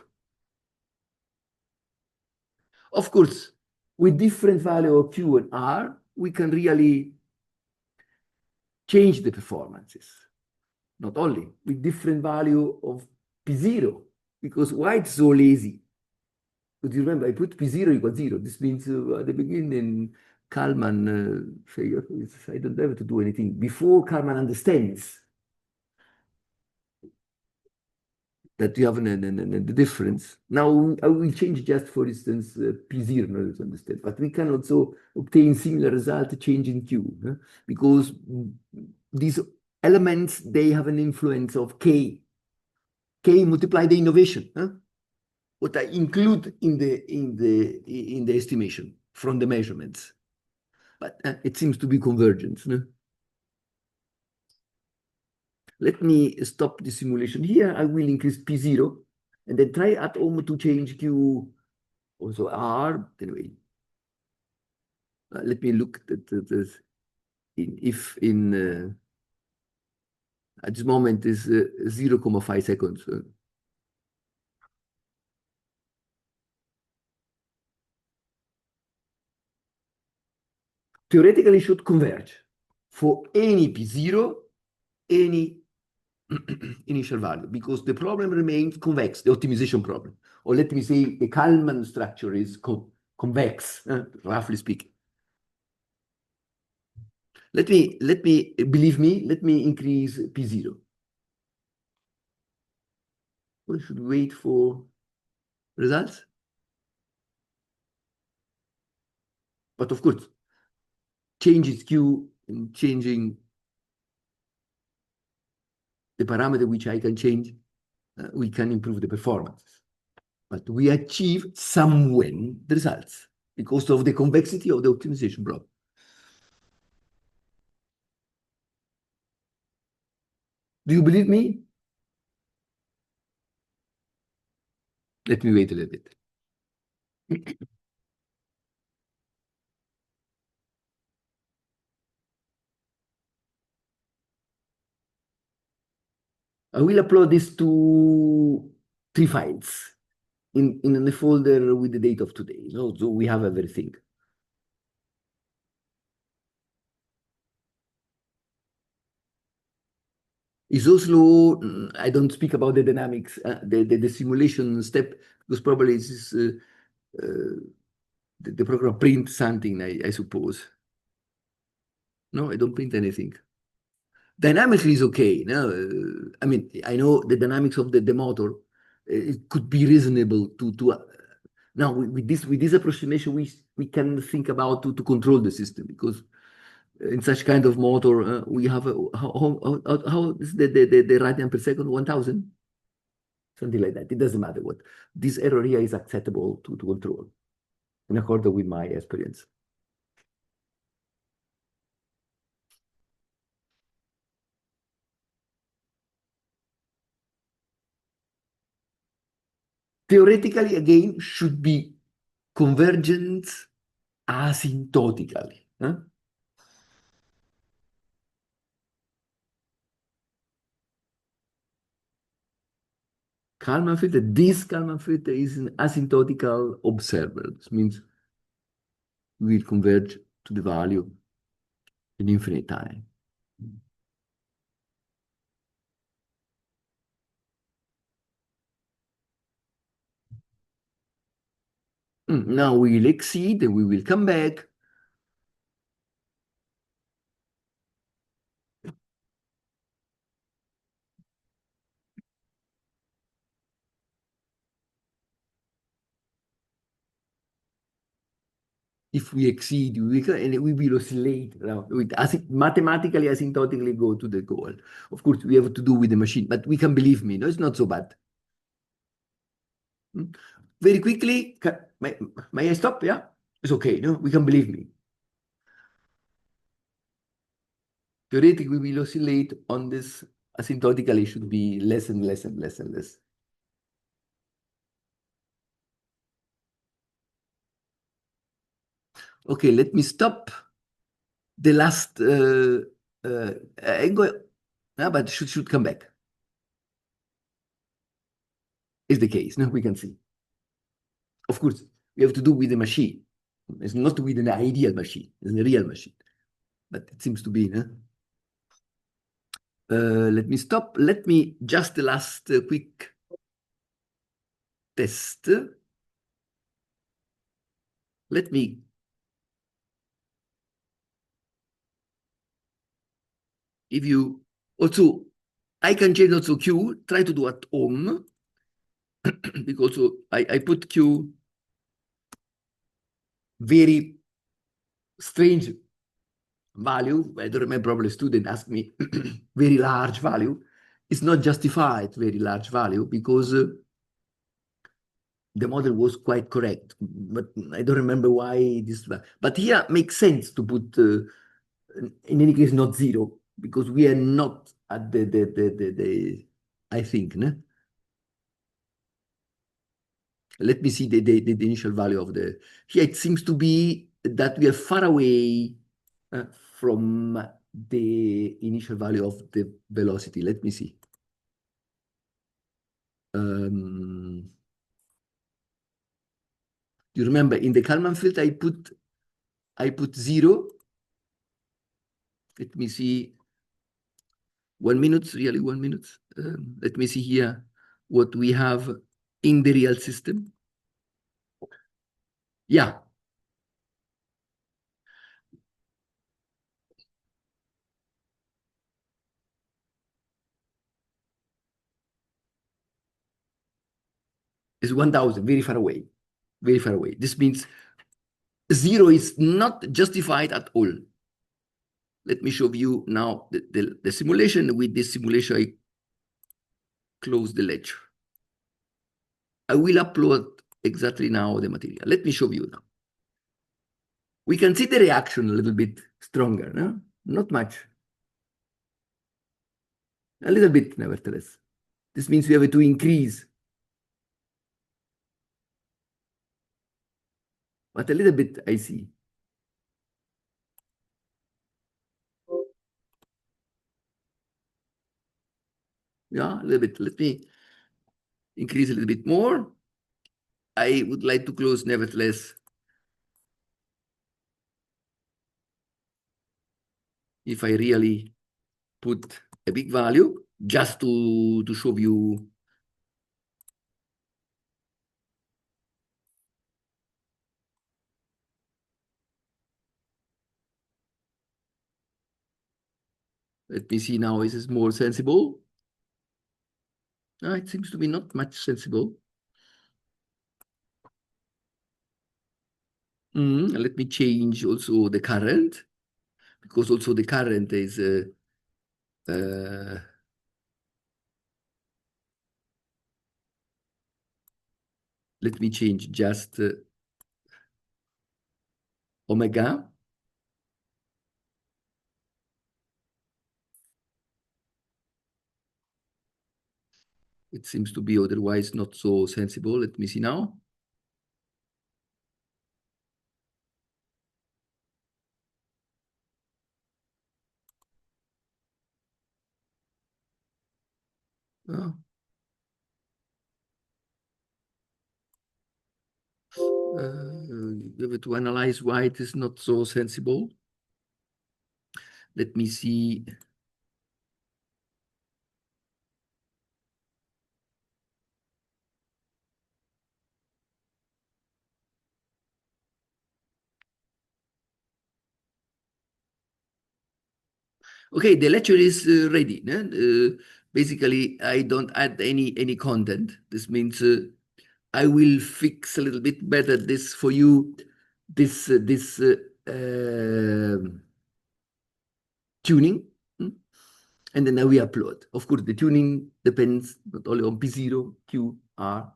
Of course, with different value of Q and R, we can really change the performances. Not only with different value of P0, because why it's so lazy? But you remember, I put P0 equals 0. This means at the beginning, Kalman say, I don't have to do anything. Before Kalman understands that you have the difference. Now I will change just, for instance, P0 in order to understand. But we can also obtain similar result changing Q, because these elements, they have an influence of K. K multiply the innovation. What I include in the estimation from the measurements. But it seems to be convergence. No? Let me stop the simulation here. I will increase P0 and then try at home to change Q, also R. Anyway, let me look at this. If at this moment is 0.5 seconds. Theoretically, it should converge for any P0, any initial value, because the problem remains convex, the optimization problem. Or let me say the Kalman structure is convex, roughly speaking. Believe me, let me increase P0. We should wait for results. But of course, changes Q and changing the parameter which I can change, we can improve the performance. But we achieve somewhere the results because of the convexity of the optimization problem. Do you believe me? Let me wait a little bit. I will upload this to 3 files in the folder with the date of today. So we have everything. It's also, I don't speak about the dynamics, the simulation step, because probably this is the program print something, I suppose. No, I don't print anything. Dynamically is okay. No, I mean, I know the dynamics of the motor. It could be reasonable to now with this approximation, we can think about to control the system, because in such kind of motor, we have how is the radian per second? 1,000, something like that. It doesn't matter what. This error here is acceptable to control in accordance with my experience. theoretically, again, should be convergent asymptotically. Huh? Kalman filter, this Kalman filter is an asymptotical observer. This means we will converge to the value in infinite time. Now we will exceed and we will come back. If we exceed, and we will oscillate with mathematically asymptotically go to the goal. Of course, we have to do with the machine, but we can believe me, no, it's not so bad. Very quickly, may I stop? Yeah, it's okay. No, we can believe me. Theoretically, we will oscillate on this asymptotically should be less and less and less and less. Okay, let me stop the last. I'm going, but should come back. Is the case. No, we can see. Of course, we have to do with the machine. It's not with an ideal machine. It's a real machine. But it seems to be. No? Let me stop. Let me just the last quick test. Let me give you also, I can change also Q, try to do at home, because I put Q very strange value. I don't remember, probably a student asked me very large value. It's not justified very large value because the model was quite correct, but I don't remember why this. But here makes sense to put, in any case, not zero, because we are not at the I think, no? Let me see the initial value of the, here it seems to be that we are far away from the initial value of the velocity. Let me see. You remember in the Kalman filter, I put zero. Let me see. 1 minute, really 1 minute. Let me see here what we have in the real system. Yeah. It's 1,000, very far away, very far away. This means zero is not justified at all. Let me show you now the simulation. With this simulation, I close the lecture. I will upload exactly now the material. Let me show you now. We can see the reaction a little bit stronger, no? Not much. A little bit, nevertheless. This means we have to increase, but a little bit I see. Yeah, a little bit. Let me increase a little bit more. I would like to close, nevertheless, if I really put a big value, just to show you. Let me see now, is this more sensible? It seems to be not much sensible. Let me change also the current, because also the current is let me change just omega. It seems to be otherwise not so sensible. Let me see now. Oh. We have to analyze why it is not so sensible. Let me see. Okay, the lecture is ready. Basically, I don't add any content. This means I will fix a little bit better this for you. This tuning, and then we upload. Of course, the tuning depends not only on P0, Q, R.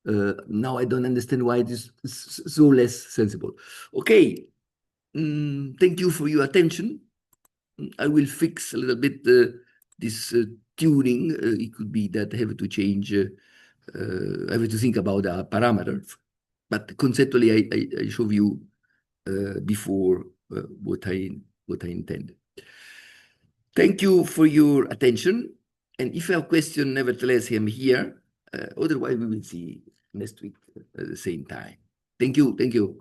Now I don't understand why it is so less sensible. Okay, thank you for your attention. I will fix a little bit this tuning. It could be that I have to change, I have to think about a parameter. But conceptually, I show you before what I intended. Thank you for your attention. And if you have questions, nevertheless, I'm here. Otherwise, we will see next week at the same time. Thank you. Thank you.